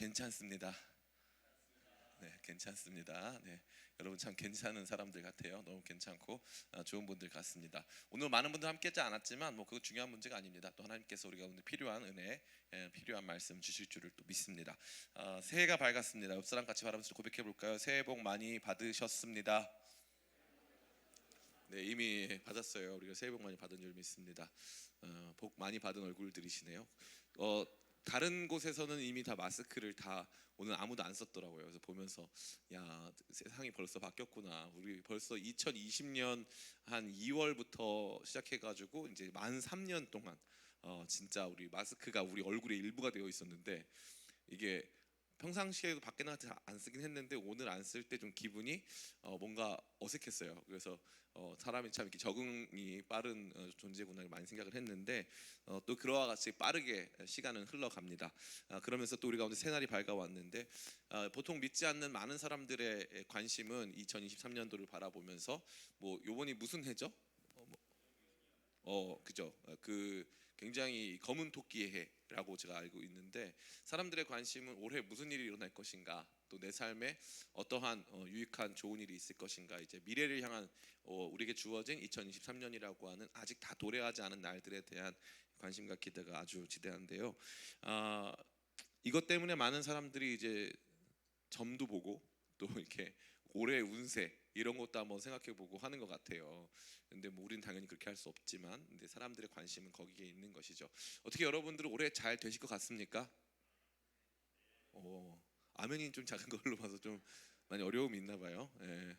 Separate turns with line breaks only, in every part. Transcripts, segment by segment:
괜찮습니다. 네, 괜찮습니다. 네, 여러분 참 괜찮은 사람들 같아요. 너무 괜찮고 좋은 분들 같습니다. 오늘 많은 분들 함께하지 않았지만 그거 중요한 문제가 아닙니다. 또 하나님께서 우리가 오늘 필요한 은혜, 필요한 말씀 주실 줄을 또 믿습니다. 새해가 밝았습니다. 옆 사람 같이 바라보면서 고백해 볼까요? 새해 복 많이 받으셨습니다. 네, 이미 받았어요. 우리가 새해 복 많이 받은 줄 믿습니다. 복 많이 받은 얼굴들이시네요. 다른 곳에서는 이미 다 마스크를 다 오늘 아무도 안 썼더라고요. 그래서 보면서 야, 세상이 벌써 바뀌었구나. 우리 벌써 2020년 한 2월부터 시작해가지고 이제 만 3년 동안 진짜 우리 마스크가 우리 얼굴의 일부가 되어 있었는데 이게 평상시에도 밖에 나가서 안 쓰긴 했는데 오늘 안 쓸 때 좀 기분이 뭔가 어색했어요. 그래서 사람이 참 이렇게 적응이 빠른 존재구나 많이 생각을 했는데 또 그와 같이 빠르게 시간은 흘러갑니다. 그러면서 또 우리 가운데 새날이 밝아왔는데 보통 믿지 않는 많은 사람들의 관심은 2023년도를 바라보면서 뭐 요번이 무슨 해죠? 그죠? 그 굉장히 검은 토끼의 해라고 제가 알고 있는데 사람들의 관심은 올해 무슨 일이 일어날 것인가, 또 내 삶에 어떠한 유익한 좋은 일이 있을 것인가, 이제 미래를 향한 우리에게 주어진 2023년이라고 하는 아직 다 도래하지 않은 날들에 대한 관심과 기대가 아주 지대한데요. 이것 때문에 많은 사람들이 이제 점도 보고 또 이렇게 올해 운세 이런 것도 한번 생각해보고 하는 것 같아요. 근데 뭐 우리는 당연히 그렇게 할 수 없지만, 근데 사람들의 관심은 거기에 있는 것이죠. 어떻게 여러분들은 올해 잘 되실 것 같습니까? 아멘이 좀 작은 걸로 봐서 좀 많이 어려움이 있나 봐요. 예,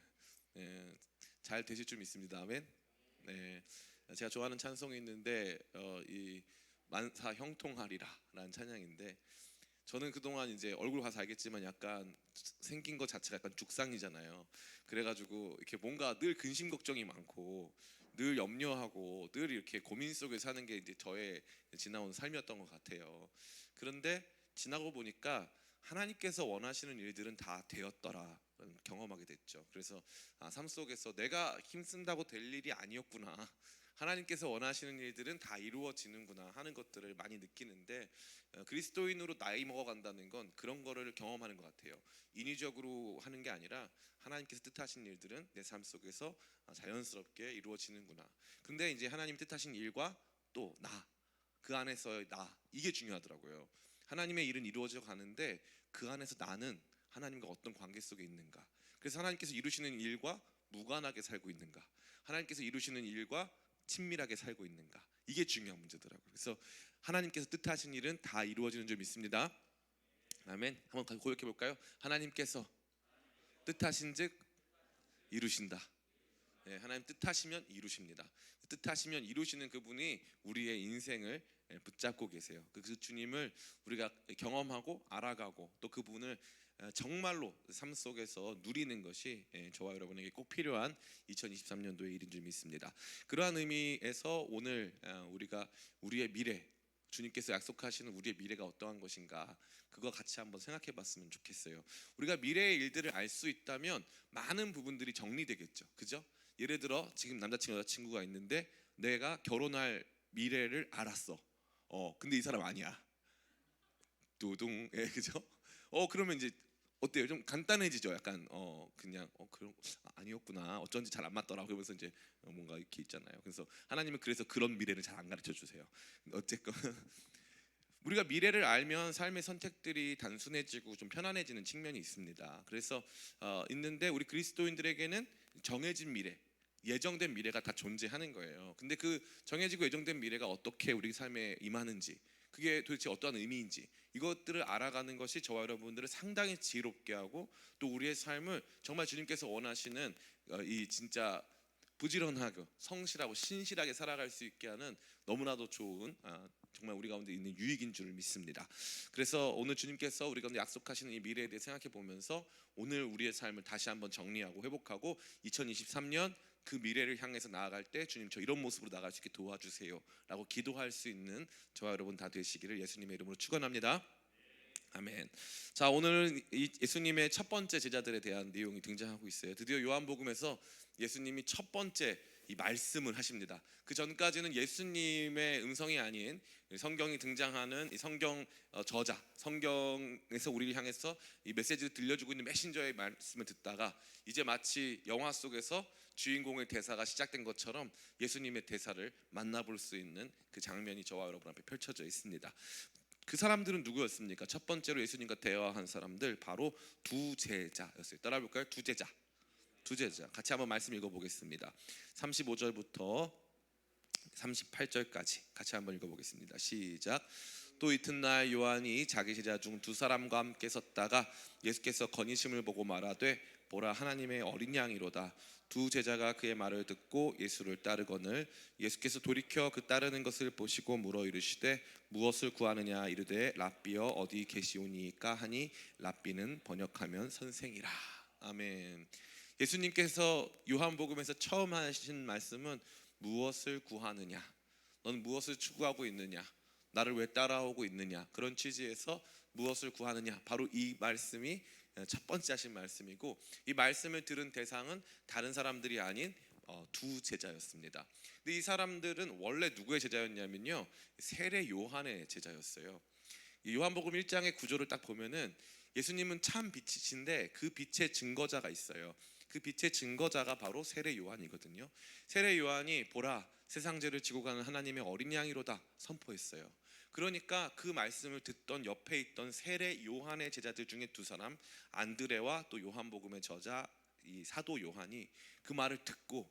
예, 잘 되실 줄 믿습니다. 아멘. 네, 제가 좋아하는 찬송이 있는데 이 만사 형통하리라라는 찬양인데 저는 그동안 이제 얼굴 봐서 알겠지만 약간 생긴 것 자체가 약간 죽상이잖아요. 그래가지고 이렇게 뭔가 늘 근심 걱정이 많고 늘 염려하고 늘 이렇게 고민 속에 사는 게 이제 저의 지나온 삶이었던 것 같아요. 그런데 지나고 보니까 하나님께서 원하시는 일들은 다 되었더라 경험하게 됐죠. 그래서 삶 속에서 내가 힘쓴다고 될 일이 아니었구나, 하나님께서 원하시는 일들은 다 이루어지는구나 하는 것들을 많이 느끼는데, 그리스도인으로 나이 먹어간다는 건 그런 거를 경험하는 것 같아요. 인위적으로 하는 게 아니라 하나님께서 뜻하신 일들은 내 삶 속에서 자연스럽게 이루어지는구나. 근데 이제 하나님 뜻하신 일과 또 나, 그 안에서의 나, 이게 중요하더라고요. 하나님의 일은 이루어져 가는데 그 안에서 나는 하나님과 어떤 관계 속에 있는가. 그래서 하나님께서 이루시는 일과 무관하게 살고 있는가, 하나님께서 이루시는 일과 친밀하게 살고 있는가, 이게 중요한 문제더라고요. 그래서 하나님께서 뜻하신 일은 다 이루어지는 줄 믿습니다. 아멘. 한번 고백해 볼까요? 하나님께서 뜻하신즉 이루신다. 네, 하나님 뜻하시면 이루십니다. 뜻하시면 이루시는 그분이 우리의 인생을 붙잡고 계세요. 그 주님을 우리가 경험하고 알아가고 또 그분을 정말로 삶 속에서 누리는 것이 저와 여러분에게 꼭 필요한 2023년도의 일인 줄 믿습니다. 그러한 의미에서 오늘 우리가 우리의 미래, 주님께서 약속하시는 우리의 미래가 어떠한 것인가, 그거 같이 한번 생각해 봤으면 좋겠어요. 우리가 미래의 일들을 알 수 있다면 많은 부분들이 정리되겠죠. 그죠? 예를 들어 지금 남자친구 여자친구가 있는데 내가 결혼할 미래를 알았어. 근데 이 사람 아니야. 두둥. 예, 그죠? 그러면 이제 어때요? 좀 간단해지죠. 약간 그냥 그런 아니었구나. 어쩐지 잘 안 맞더라. 그러면서 이제 뭔가 이렇게 있잖아요. 그래서 하나님은 그래서 그런 미래를 잘 안 가르쳐 주세요. 어쨌건 우리가 미래를 알면 삶의 선택들이 단순해지고 좀 편안해지는 측면이 있습니다. 그래서 있는데 우리 그리스도인들에게는 정해진 미래, 예정된 미래가 다 존재하는 거예요. 근데 그 정해지고 예정된 미래가 어떻게 우리 삶에 임하는지, 그게 도대체 어떠한 의미인지, 이것들을 알아가는 것이 저와 여러분들을 상당히 지혜롭게 하고 또 우리의 삶을 정말 주님께서 원하시는 이 진짜 부지런하고 성실하고 신실하게 살아갈 수 있게 하는 너무나도 좋은 정말 우리 가운데 있는 유익인 줄 믿습니다. 그래서 오늘 주님께서 우리 가운데 약속하시는 이 미래에 대해 생각해 보면서 오늘 우리의 삶을 다시 한번 정리하고 회복하고 2023년 그 미래를 향해서 나아갈 때 주님 저 이런 모습으로 나아갈 수 있게 도와주세요 라고 기도할 수 있는 저와 여러분 다 되시기를 예수님의 이름으로 축원합니다. 아멘. 자, 오늘 예수님의 첫 번째 제자들에 대한 내용이 등장하고 있어요. 드디어 요한복음에서 예수님이 첫 번째 이 말씀을 하십니다. 그 전까지는 예수님의 음성이 아닌 성경이 등장하는 이 성경 저자, 성경에서 우리를 향해서 이 메시지를 들려주고 있는 메신저의 말씀을 듣다가 이제 마치 영화 속에서 주인공의 대사가 시작된 것처럼 예수님의 대사를 만나볼 수 있는 그 장면이 저와 여러분 앞에 펼쳐져 있습니다. 그 사람들은 누구였습니까? 첫 번째로 예수님과 대화한 사람들 바로 두 제자였어요. 따라해볼까요? 두 제자. 두 제자. 같이 한번 말씀 읽어보겠습니다. 35절부터 38절까지 같이 한번 읽어보겠습니다. 시작. 또 이튿날 요한이 자기 제자 중 두 사람과 함께 섰다가 예수께서 건의심을 보고 말하되 보라 하나님의 어린 양이로다. 두 제자가 그의 말을 듣고 예수를 따르거늘 예수께서 돌이켜 그 따르는 것을 보시고 물어 이르시되 무엇을 구하느냐 이르되 랍비여 어디 계시오니까 하니 랍비는 번역하면 선생이라. 아멘. 예수님께서 요한복음에서 처음 하신 말씀은 무엇을 구하느냐, 너는 무엇을 추구하고 있느냐, 나를 왜 따라오고 있느냐, 그런 취지에서 무엇을 구하느냐, 바로 이 말씀이 첫 번째 하신 말씀이고, 이 말씀을 들은 대상은 다른 사람들이 아닌 두 제자였습니다. 근데 이 사람들은 원래 누구의 제자였냐면요, 세례 요한의 제자였어요. 이 요한복음 1장의 구조를 딱 보면은 예수님은 참 빛이신데 그 빛의 증거자가 있어요. 그 빛의 증거자가 바로 세례 요한이거든요. 세례 요한이 보라 세상 죄를 지고 가는 하나님의 어린 양이로다 선포했어요. 그러니까 그 말씀을 듣던 옆에 있던 세례 요한의 제자들 중에 두 사람, 안드레와 또 요한복음의 저자 이 사도 요한이 그 말을 듣고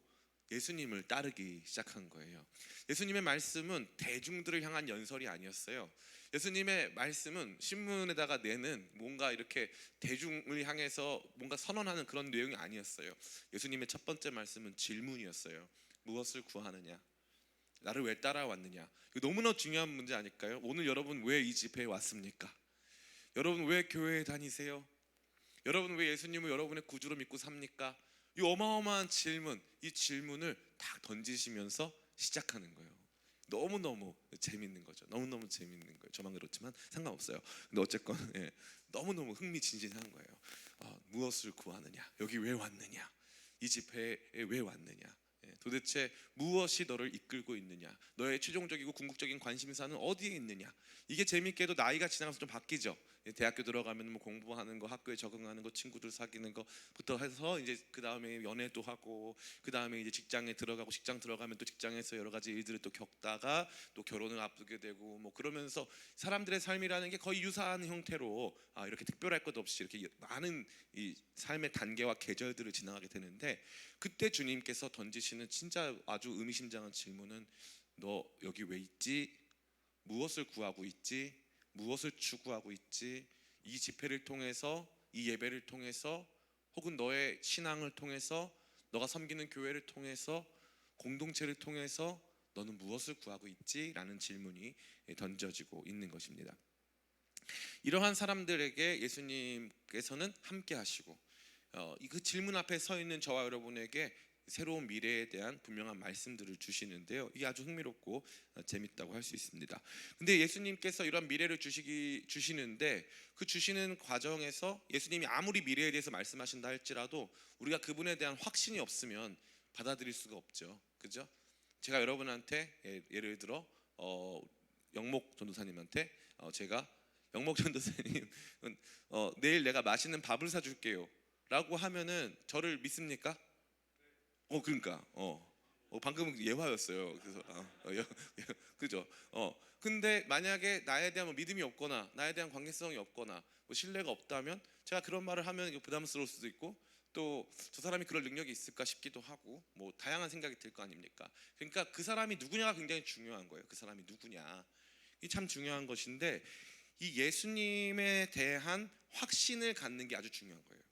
예수님을 따르기 시작한 거예요. 예수님의 말씀은 대중들을 향한 연설이 아니었어요. 예수님의 말씀은 신문에다가 내는 뭔가 이렇게 대중을 향해서 뭔가 선언하는 그런 내용이 아니었어요. 예수님의 첫 번째 말씀은 질문이었어요. 무엇을 구하느냐? 나를 왜 따라왔느냐? 이거 너무나 중요한 문제 아닐까요? 오늘 여러분 왜 이 집회에 왔습니까? 여러분 왜 교회에 다니세요? 여러분 왜 예수님을 여러분의 구주로 믿고 삽니까? 이 어마어마한 질문, 이 질문을 딱 던지시면서 시작하는 거예요. 너무너무 재밌는 거죠. 너무너무 재밌는 거예요. 저만 그렇지만 상관없어요. 근데 어쨌건 너무너무 흥미진진한 거예요. 무엇을 구하느냐? 여기 왜 왔느냐? 이 집회에 왜 왔느냐? 도대체 무엇이 너를 이끌고 있느냐? 너의 최종적이고 궁극적인 관심사는 어디에 있느냐? 이게 재밌게도 나이가 지나가서 좀 바뀌죠. 대학교 들어가면 뭐 공부하는 거, 학교에 적응하는 거, 친구들 사귀는 거부터 해서 이제 그 다음에 연애도 하고, 그 다음에 이제 직장에 들어가고, 직장 들어가면 또 직장에서 여러 가지 일들을 또 겪다가 또 결혼을 앞두게 되고, 뭐 그러면서 사람들의 삶이라는 게 거의 유사한 형태로 이렇게 특별할 것 없이 이렇게 많은 이 삶의 단계와 계절들을 지나가게 되는데, 그때 주님께서 던지시는 진짜 아주 의미심장한 질문은 너 여기 왜 있지? 무엇을 구하고 있지? 무엇을 추구하고 있지? 이 집회를 통해서, 이 예배를 통해서, 혹은 너의 신앙을 통해서, 너가 섬기는 교회를 통해서, 공동체를 통해서 너는 무엇을 구하고 있지? 라는 질문이 던져지고 있는 것입니다. 이러한 사람들에게 예수님께서는 함께 하시고 그 질문 앞에 서 있는 저와 여러분에게 새로운 미래에 대한 분명한 말씀들을 주시는데요. 이게 아주 흥미롭고 재밌다고 할 수 있습니다. 근데 예수님께서 이런 미래를 주시는데 그 주시는 과정에서 예수님이 아무리 미래에 대해서 말씀하신다 할지라도 우리가 그분에 대한 확신이 없으면 받아들일 수가 없죠. 그죠? 제가 여러분한테 예를 들어 영목 전도사님한테 제가 영목 전도사님 내일 내가 맛있는 밥을 사줄게요 라고 하면은 저를 믿습니까? 그러니까 방금은 예화였어요. 그래서 그죠? 근데 만약에 나에 대한 뭐 믿음이 없거나 나에 대한 관계성이 없거나 뭐 신뢰가 없다면 제가 그런 말을 하면 이거 부담스러울 수도 있고, 또 저 사람이 그럴 능력이 있을까 싶기도 하고, 뭐 다양한 생각이 들 거 아닙니까? 그러니까 그 사람이 누구냐가 굉장히 중요한 거예요. 그 사람이 누구냐, 이 참 중요한 것인데, 이 예수님에 대한 확신을 갖는 게 아주 중요한 거예요.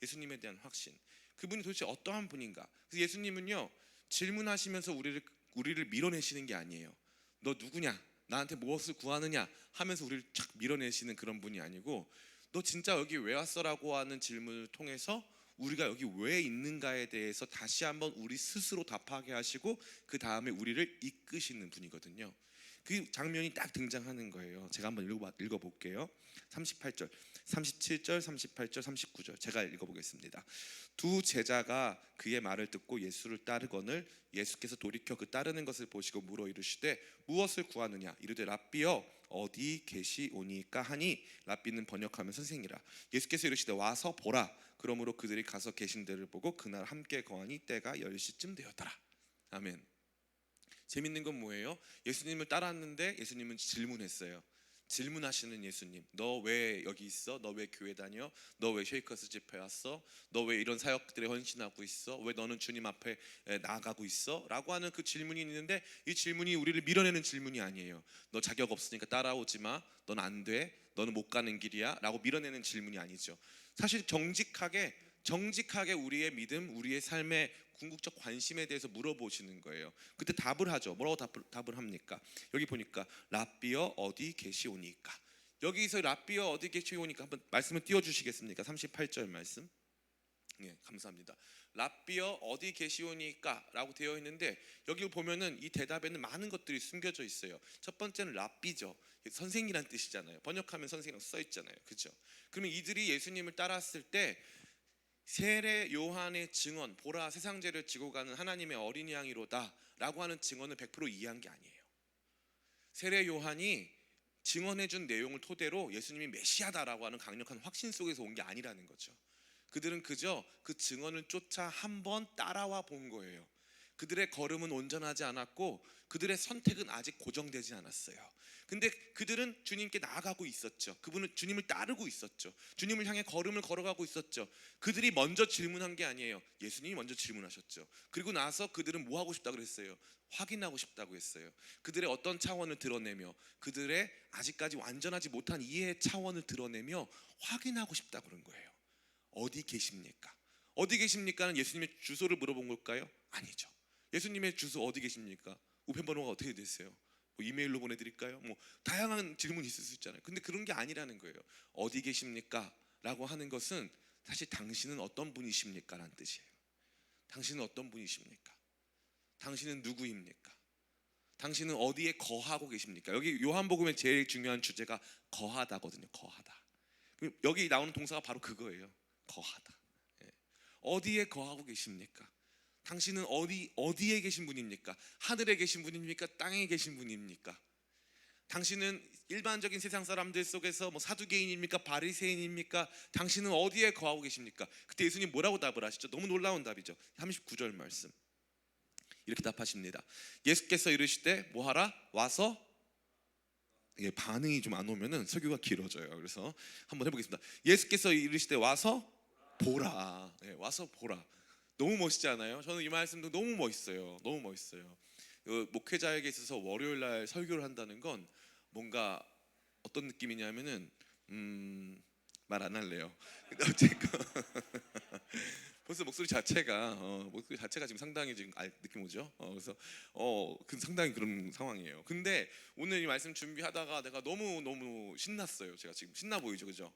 예수님에 대한 확신. 그분이 도대체 어떠한 분인가? 그래서 예수님은요, 질문하시면서 우리를 밀어내시는 게 아니에요. 너 누구냐? 나한테 무엇을 구하느냐? 하면서 우리를 착 밀어내시는 그런 분이 아니고, 너 진짜 여기 왜 왔어라고 하는 질문을 통해서 우리가 여기 왜 있는가에 대해서 다시 한번 우리 스스로 답하게 하시고 그 다음에 우리를 이끄시는 분이거든요. 그 장면이 딱 등장하는 거예요. 제가 한번 읽어볼게요. 38절, 37절, 38절, 39절 제가 읽어보겠습니다. 두 제자가 그의 말을 듣고 예수를 따르거늘 예수께서 돌이켜 그 따르는 것을 보시고 물어 이르시되 무엇을 구하느냐 이르되 랍비여 어디 계시오니까 하니 랍비는 번역하면 선생이라. 예수께서 이르시되 와서 보라. 그러므로 그들이 가서 계신 데를 보고 그날 함께 거하니 때가 10시쯤 되었더라. 아멘. 재밌는 건 뭐예요? 예수님을 따랐는데 예수님은 질문했어요. 질문하시는 예수님, 너 왜 여기 있어? 너 왜 교회 다녀? 너 왜 쉐이커스 집회 왔어? 너 왜 이런 사역들에 헌신하고 있어? 왜 너는 주님 앞에 나아가고 있어? 라고 하는 그 질문이 있는데, 이 질문이 우리를 밀어내는 질문이 아니에요. 너 자격 없으니까 따라오지 마. 넌 안 돼. 너는 못 가는 길이야. 라고 밀어내는 질문이 아니죠. 사실 정직하게 우리의 믿음, 우리의 삶의 궁극적 관심에 대해서 물어보시는 거예요. 그때 답을 하죠. 뭐라고 답을 합니까? 여기 보니까 랍비여 어디 계시오니까. 여기서 랍비여 어디 계시오니까 한번 말씀을 띄워주시겠습니까? 38절 말씀. 네, 감사합니다. 랍비여 어디 계시오니까 라고 되어 있는데, 여기 보면은 이 대답에는 많은 것들이 숨겨져 있어요. 첫 번째는 랍비죠. 선생이란 뜻이잖아요. 번역하면 선생이라고 써 있잖아요. 그렇죠? 그러면 이들이 예수님을 따랐을 때 세례 요한의 증언, 보라 세상 죄를 지고 가는 하나님의 어린 양이로다 라고 하는 증언을 100% 이해한 게 아니에요. 세례 요한이 증언해준 내용을 토대로 예수님이 메시아다라고 하는 강력한 확신 속에서 온 게 아니라는 거죠. 그들은 그저 그 증언을 쫓아 한번 따라와 본 거예요. 그들의 걸음은 온전하지 않았고 그들의 선택은 아직 고정되지 않았어요. 근데 그들은 주님께 나아가고 있었죠. 그분은 주님을 따르고 있었죠. 주님을 향해 걸음을 걸어가고 있었죠. 그들이 먼저 질문한 게 아니에요. 예수님이 먼저 질문하셨죠. 그리고 나서 그들은 뭐 하고 싶다고 그랬어요? 확인하고 싶다고 했어요. 그들의 어떤 차원을 드러내며, 그들의 아직까지 완전하지 못한 이해의 차원을 드러내며 확인하고 싶다고 그런 거예요. 어디 계십니까? 어디 계십니까는 예수님의 주소를 물어본 걸까요? 아니죠. 예수님의 주소 어디 계십니까? 우편번호가 어떻게 되세요? 뭐 이메일로 보내드릴까요? 뭐 다양한 질문이 있을 수 있잖아요. 근데 그런 게 아니라는 거예요. 어디 계십니까? 라고 하는 것은 사실 당신은 어떤 분이십니까? 라는 뜻이에요. 당신은 어떤 분이십니까? 당신은 누구입니까? 당신은 어디에 거하고 계십니까? 여기 요한복음의 제일 중요한 주제가 거하다거든요. 거하다. 여기 나오는 동사가 바로 그거예요. 거하다. 어디에 거하고 계십니까? 당신은 어디에 계신 분입니까? 하늘에 계신 분입니까? 땅에 계신 분입니까? 당신은 일반적인 세상 사람들 속에서 뭐 사두개인입니까? 바리새인입니까? 당신은 어디에 거하고 계십니까? 그때 예수님 뭐라고 답을 하시죠? 너무 놀라운 답이죠. 39절 말씀 이렇게 답하십니다. 예수께서 이르시되 뭐하라? 와서. 반응이 좀 안 오면은 설교가 길어져요. 그래서 한번 해보겠습니다. 예수께서 이르시되 와서 보라. 와서 보라. 너무 멋있지 않아요? 저는 이 말씀도 너무 멋있어요. 너무 멋있어요. 목회자에게 있어서 월요일 날 설교를 한다는 건 뭔가 어떤 느낌이냐면은 말 안 할래요. 근데 어쨌건 벌써 목소리 자체가 지금 상당히 지금 느낌 오죠? 그래서 그 상당히 그런 상황이에요. 근데 오늘 이 말씀 준비하다가 내가 너무 신났어요. 제가 지금 신나 보이죠, 그죠?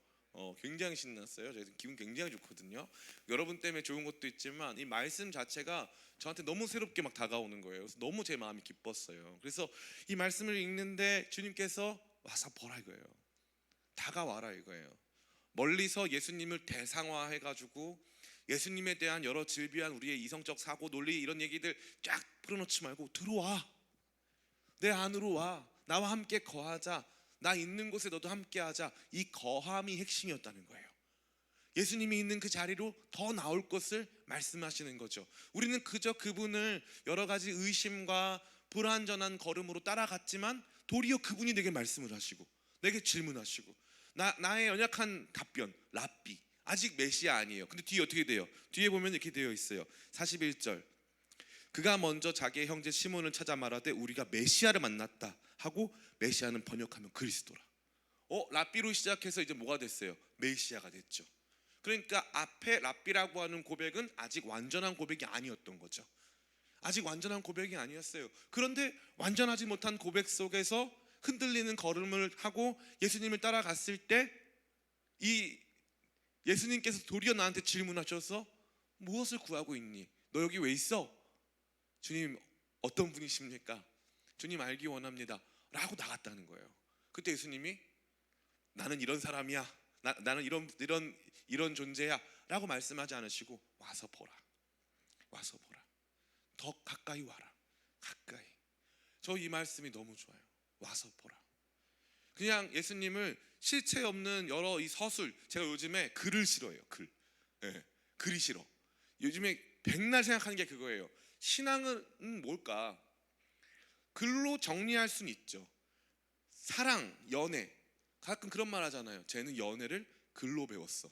굉장히 신났어요. 제가 기분 굉장히 좋거든요. 여러분 때문에 좋은 것도 있지만 이 말씀 자체가 저한테 너무 새롭게 막 다가오는 거예요. 그래서 너무 제 마음이 기뻤어요. 그래서 이 말씀을 읽는데 주님께서 와서 보라 이거예요. 다가와라 이거예요. 멀리서 예수님을 대상화해가지고 예수님에 대한 여러 질비한 우리의 이성적 사고 논리 이런 얘기들 쫙 풀어놓지 말고 들어와. 내 안으로 와. 나와 함께 거하자. 나 있는 곳에 너도 함께 하자. 이 거함이 핵심이었다는 거예요. 예수님이 있는 그 자리로 더 나올 것을 말씀하시는 거죠. 우리는 그저 그분을 여러 가지 의심과 불완전한 걸음으로 따라갔지만 도리어 그분이 내게 말씀을 하시고 내게 질문하시고 나의 연약한 답변 랍비 아직 메시아 아니에요. 근데 뒤에 어떻게 돼요? 뒤에 보면 이렇게 되어 있어요. 41절 그가 먼저 자기의 형제 시몬을 찾아 말하되 우리가 메시아를 만났다 하고 메시아는 번역하면 그리스도라. 랍비로 시작해서 이제 뭐가 됐어요? 메시아가 됐죠. 그러니까 앞에 랍비라고 하는 고백은 아직 완전한 고백이 아니었던 거죠. 아직 완전한 고백이 아니었어요. 그런데 완전하지 못한 고백 속에서 흔들리는 걸음을 하고 예수님을 따라갔을 때 이 예수님께서 도리어 나한테 질문하셔서 무엇을 구하고 있니? 너 여기 왜 있어? 주님 어떤 분이십니까? 주님 알기 원합니다 라고 나갔다는 거예요. 그때 예수님이 나는 이런 사람이야, 나는 이런 존재야 라고 말씀하지 않으시고 와서 보라, 와서 보라, 더 가까이 와라, 가까이. 저 이 말씀이 너무 좋아요. 와서 보라. 그냥 예수님을 실체 없는 여러 이 서술, 제가 요즘에 글을 싫어해요. 글. 네, 글이 싫어. 요즘에 백날 생각하는 게 그거예요. 신앙은 뭘까? 글로 정리할 수는 있죠. 사랑, 연애. 가끔 그런 말 하잖아요. 쟤는 연애를 글로 배웠어.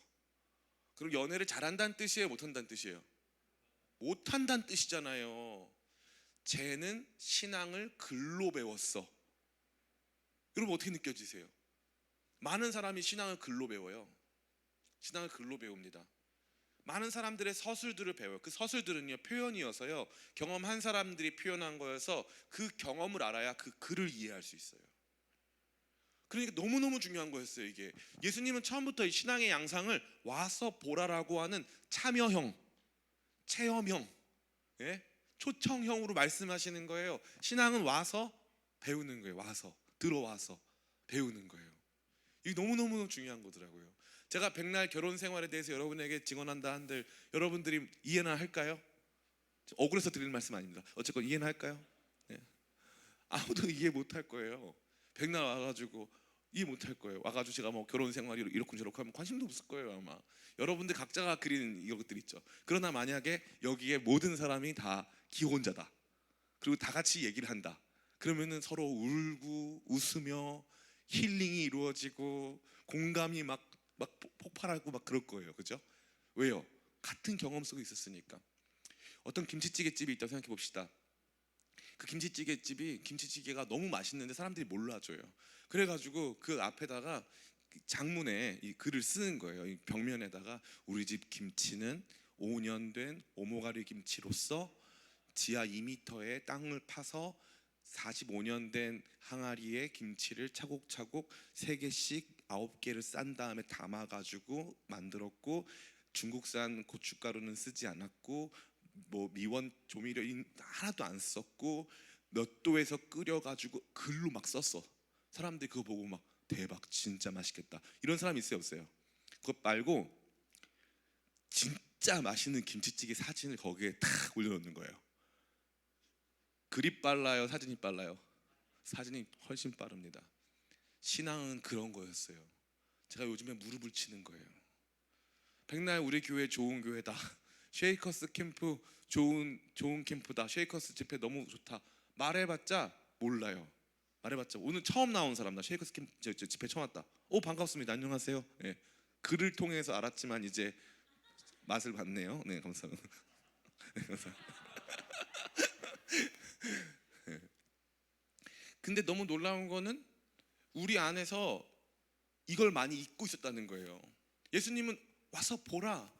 그럼 연애를 잘한다는 뜻이에요, 못한다는 뜻이에요? 못한다는 뜻이잖아요. 쟤는 신앙을 글로 배웠어. 여러분 어떻게 느껴지세요? 많은 사람이 신앙을 글로 배워요. 신앙을 글로 배웁니다. 많은 사람들의 서술들을 배워요. 그 서술들은요, 표현이어서요, 경험한 사람들이 표현한 거여서 그 경험을 알아야 그 글을 이해할 수 있어요. 그러니까 너무너무 중요한 거였어요. 이게 예수님은 처음부터 이 신앙의 양상을 와서 보라라고 하는 참여형, 체험형, 예? 초청형으로 말씀하시는 거예요. 신앙은 와서 배우는 거예요. 와서, 들어와서 배우는 거예요. 이게 너무너무 중요한 거더라고요. 제가 백날 결혼 생활에 대해서 여러분에게 증언한다 한들 여러분들이 이해나 할까요? 억울해서 드리는 말씀 아닙니다. 어쨌건 이해나 할까요? 네. 아무도 이해 못할 거예요. 백날 와가지고 이해 못할 거예요. 와가지고 제가 뭐 결혼 생활이 이렇고 저렇고 하면 관심도 없을 거예요 아마. 여러분들 각자가 그리는 이것들 있죠. 그러나 만약에 여기에 모든 사람이 다 기혼자다, 그리고 다 같이 얘기를 한다, 그러면은 서로 울고 웃으며 힐링이 이루어지고 공감이 막 폭발하고 막 그럴 거예요. 그죠? 왜요? 같은 경험 속에 있었으니까. 어떤 김치찌개집이 있다고 생각해 봅시다. 그 김치찌개가 너무 맛있는데 사람들이 몰라줘요. 그래가지고 그 앞에다가 장문에 이 글을 쓰는 거예요. 이 벽면에다가 우리 집 김치는 5년 된 오모가리 김치로서 지하 2m의 땅을 파서 45년 된 항아리에 김치를 차곡차곡 3개씩 9개를 싼 다음에 담아가지고 만들었고, 중국산 고춧가루는 쓰지 않았고, 뭐 미원 조미료 하나도 안 썼고, 몇 도에서 끓여가지고 글로 막 썼어. 사람들이 그거 보고 막 대박, 진짜 맛있겠다, 이런 사람 있어요, 없어요? 그것 말고 진짜 맛있는 김치찌개 사진을 거기에 탁 올려놓는 거예요. 글이 빨라요, 사진이 빨라요? 사진이 훨씬 빠릅니다. 신앙은 그런 거였어요. 제가 요즘에 무릎을 치는 거예요. 백날 우리 교회 좋은 교회다, 쉐이커스 캠프 좋은 캠프다, 쉐이커스 집회 너무 좋다 말해봤자 몰라요. 말해봤자 오늘 처음 나온 사람, 나 쉐이커스 캠프 집회 처음 왔다, 오 반갑습니다, 안녕하세요. 네. 글을 통해서 알았지만 이제 맛을 봤네요. 네, 감사합니다. 네, 감사합니다. 네. 근데 너무 놀라운 거는 우리 안에서 이걸 많이 잊고 있었다는 거예요. 예수님은 와서 보라,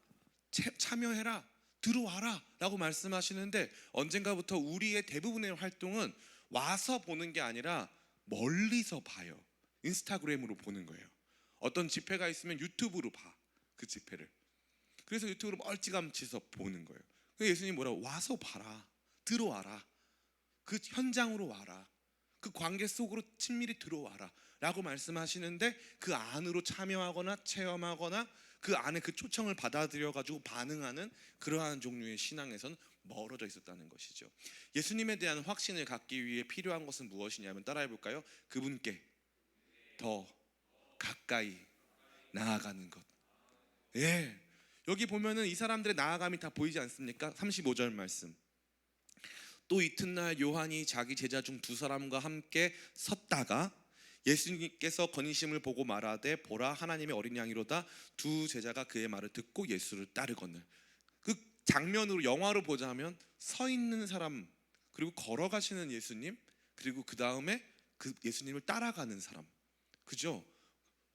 참여해라, 들어와라 라고 말씀하시는데, 언젠가부터 우리의 대부분의 활동은 와서 보는 게 아니라 멀리서 봐요. 인스타그램으로 보는 거예요. 어떤 집회가 있으면 유튜브로 봐, 그 집회를. 그래서 유튜브로 멀찌감치서 보는 거예요. 예수님 뭐라고? 와서 봐라, 들어와라, 그 현장으로 와라, 그 관계 속으로 친밀히 들어와라 라고 말씀하시는데, 그 안으로 참여하거나 체험하거나 그 안에 그 초청을 받아들여가지고 반응하는 그러한 종류의 신앙에서는 멀어져 있었다는 것이죠. 예수님에 대한 확신을 갖기 위해 필요한 것은 무엇이냐면, 따라해볼까요? 그분께 더 가까이 나아가는 것. 예, 여기 보면은 이 사람들의 나아감이 다 보이지 않습니까? 35절 말씀. 또 이튿날 요한이 자기 제자 중 2사람과 함께 섰다가 예수님께서 건의심을 보고 말하되 보라, 하나님의 어린 양이로다. 2 제자가 그의 말을 듣고 예수를 따르거늘. 그 장면으로 영화로 보자면 서 있는 사람, 그리고 걸어가시는 예수님, 그리고 그 다음에 그 예수님을 따라가는 사람, 그죠?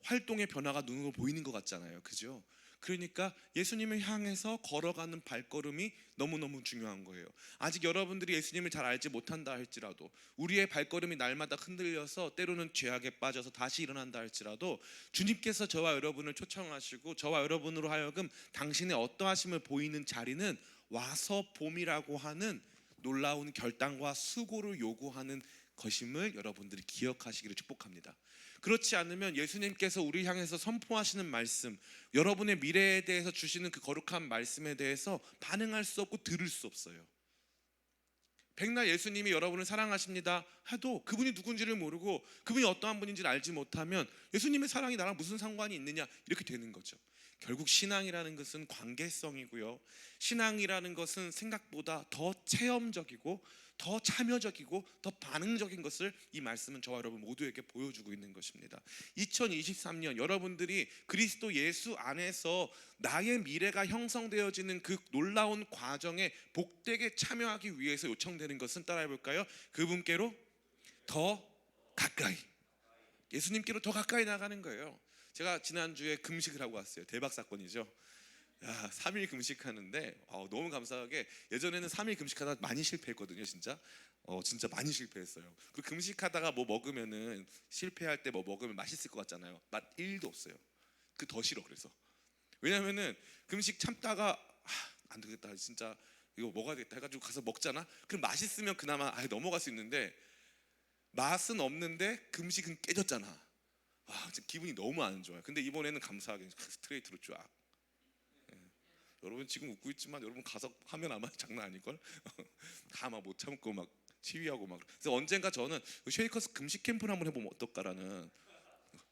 활동의 변화가 눈으로 보이는 것 같잖아요, 그죠? 그러니까 예수님을 향해서 걸어가는 발걸음이 너무너무 중요한 거예요. 아직 여러분들이 예수님을 잘 알지 못한다 할지라도, 우리의 발걸음이 날마다 흔들려서 때로는 죄악에 빠져서 다시 일어난다 할지라도, 주님께서 저와 여러분을 초청하시고 저와 여러분으로 하여금 당신의 어떠하심을 보이는 자리는 와서 봄이라고 하는 놀라운 결단과 수고를 요구하는 것임을 여러분들이 기억하시기를 축복합니다. 그렇지 않으면 예수님께서 우리 향해서 선포하시는 말씀, 여러분의 미래에 대해서 주시는 그 거룩한 말씀에 대해서 반응할 수 없고 들을 수 없어요. 백날 예수님이 여러분을 사랑하십니다 해도 그분이 누군지를 모르고 그분이 어떠한 분인지를 알지 못하면 예수님의 사랑이 나랑 무슨 상관이 있느냐 이렇게 되는 거죠. 결국 신앙이라는 것은 관계성이고요, 신앙이라는 것은 생각보다 더 체험적이고 더 참여적이고 더 반응적인 것을 이 말씀은 저와 여러분 모두에게 보여주고 있는 것입니다. 2023년 여러분들이 그리스도 예수 안에서 나의 미래가 형성되어지는 그 놀라운 과정에 복되게 참여하기 위해서 요청되는 것은 따라해 볼까요? 그분께로 더 가까이, 예수님께로 더 가까이 나가는 거예요. 제가 지난주에 금식을 하고 왔어요. 대박 사건이죠. 3일 금식하는데 너무 감사하게 예전에는 3일 금식하다 많이 실패했거든요. 진짜 많이 실패했어요. 그 금식하다가 뭐 먹으면은 실패할 때 뭐 먹으면 맛있을 것 같잖아요. 맛 1도 없어요. 그 더 싫어. 그래서 왜냐면은 금식 참다가 안 되겠다 진짜 이거 먹어야겠다 해가지고 가서 먹잖아. 그럼 맛있으면 그나마 넘어갈 수 있는데 맛은 없는데 금식은 깨졌잖아. 진짜 기분이 너무 안 좋아요. 근데 이번에는 감사하게 스트레이트로 쫙. 여러분 지금 웃고 있지만 여러분 가서 하면 아마 장난 아닐걸? 다 막 못 참고 막 시위하고 막. 그래서 언젠가 저는 쉐이커스 금식 캠프를 한번 해보면 어떨까라는.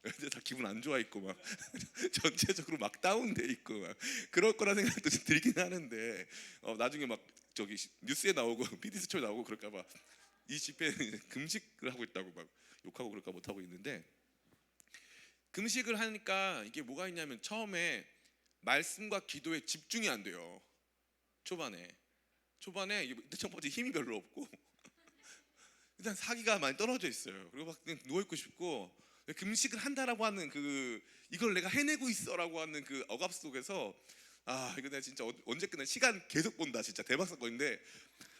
애들 다 기분 안 좋아 있고 막 전체적으로 막 다운돼 있고 막 그럴 거라 생각도 들긴 하는데 나중에 막 저기 뉴스에 나오고 PD수첩에 나오고 그럴까봐 이 집회는 금식을 하고 있다고 막 욕하고 그럴까 못 하고 있는데, 금식을 하니까 이게 뭐가 있냐면 처음에 말씀과 기도에 집중이 안 돼요. 초반에 첫 번째 힘이 별로 없고 일단 사기가 많이 떨어져 있어요. 그리고 막 그냥 누워 있고 싶고, 금식을 한다라고 하는 그 이걸 내가 해내고 있어라고 하는 그 억압 속에서 이거 내가 진짜 언제 끝나, 시간 계속 본다. 진짜 대박 사건인데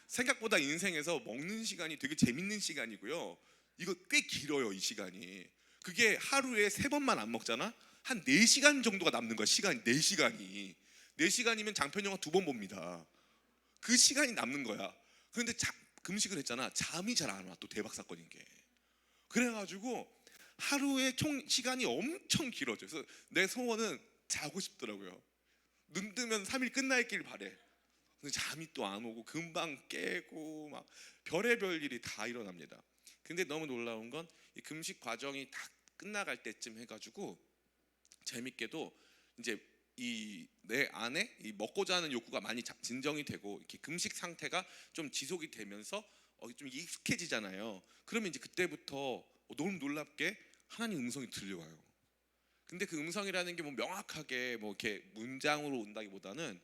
생각보다 인생에서 먹는 시간이 되게 재밌는 시간이고요. 이거 꽤 길어요. 이 시간이 그게 하루에 3번만 안 먹잖아. 한 4시간 정도가 남는 거야. 시간이 4시간이면 장편 영화 2번 봅니다. 그 시간이 남는 거야. 그런데 금식을 했잖아. 잠이 잘 안 와. 또 대박 사건인 게. 그래가지고 하루에 총 시간이 엄청 길어져. 그래서 내 소원은 자고 싶더라고요. 눈 뜨면 3일 끝나 있길 바래. 근데 잠이 또 안 오고 금방 깨고 막 별의별 일이 다 일어납니다. 근데 너무 놀라운 건 이 금식 과정이 다 끝나갈 때쯤 해가지고 재밌게도 이제 이 내 안에 이 먹고자 하는 욕구가 많이 진정이 되고 이렇게 금식 상태가 좀 지속이 되면서 좀 익숙해지잖아요. 그러면 이제 그때부터 너무 놀랍게 하나님 음성이 들려와요. 근데 그 음성이라는 게 뭐 명확하게 뭐 이렇게 문장으로 온다기보다는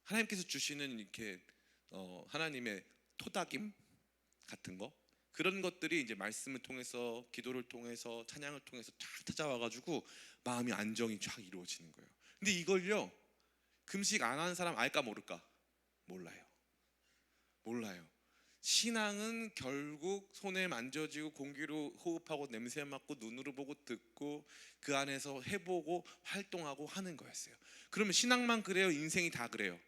하나님께서 주시는 이렇게 하나님의 토닥임 같은 거, 그런 것들이 이제 말씀을 통해서, 기도를 통해서, 찬양을 통해서 쫙 찾아와가지고 마음이 안정이 쫙 이루어지는 거예요. 근데 이걸요, 금식 안 하는 사람 알까 모를까? 몰라요. 신앙은 결국 손에 만져지고 공기로 호흡하고 냄새 맡고 눈으로 보고 듣고 그 안에서 해보고 활동하고 하는 거였어요. 그러면 신앙만 그래요? 인생이 다 그래요?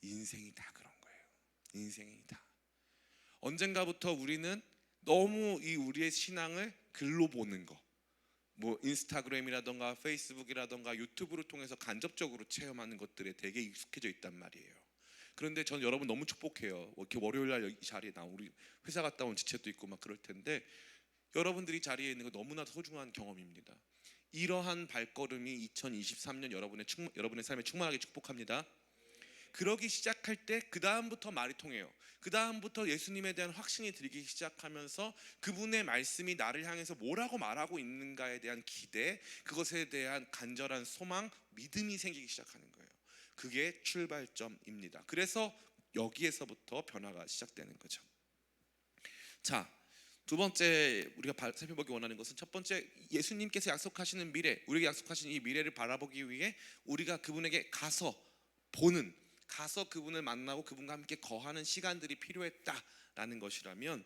인생이 다 그런 거예요. 인생이 다. 언젠가부터 우리는 너무 이 우리의 신앙을 글로 보는 거, 뭐 인스타그램이라던가 페이스북이라던가 유튜브를 통해서 간접적으로 체험하는 것들에 되게 익숙해져 있단 말이에요. 그런데 전 여러분 너무 축복해요. 이렇게 월요일 날 이 자리에 나온, 우리 회사 갔다 온 지체도 있고 막 그럴 텐데 여러분들이 자리에 있는 거 너무나 소중한 경험입니다. 이러한 발걸음이 2023년 여러분의 삶에 충만하게 축복합니다. 그러기 시작할 때 그 다음부터 말이 통해요. 그 다음부터 예수님에 대한 확신이 들기 시작하면서 그분의 말씀이 나를 향해서 뭐라고 말하고 있는가에 대한 기대, 그것에 대한 간절한 소망, 믿음이 생기기 시작하는 거예요. 그게 출발점입니다. 그래서 여기에서부터 변화가 시작되는 거죠. 자, 두 번째 우리가 살펴보기 원하는 것은, 첫 번째, 예수님께서 약속하시는 미래, 우리에게 약속하신 이 미래를 바라보기 위해 우리가 그분에게 가서 그분을 만나고 그분과 함께 거하는 시간들이 필요했다라는 것이라면,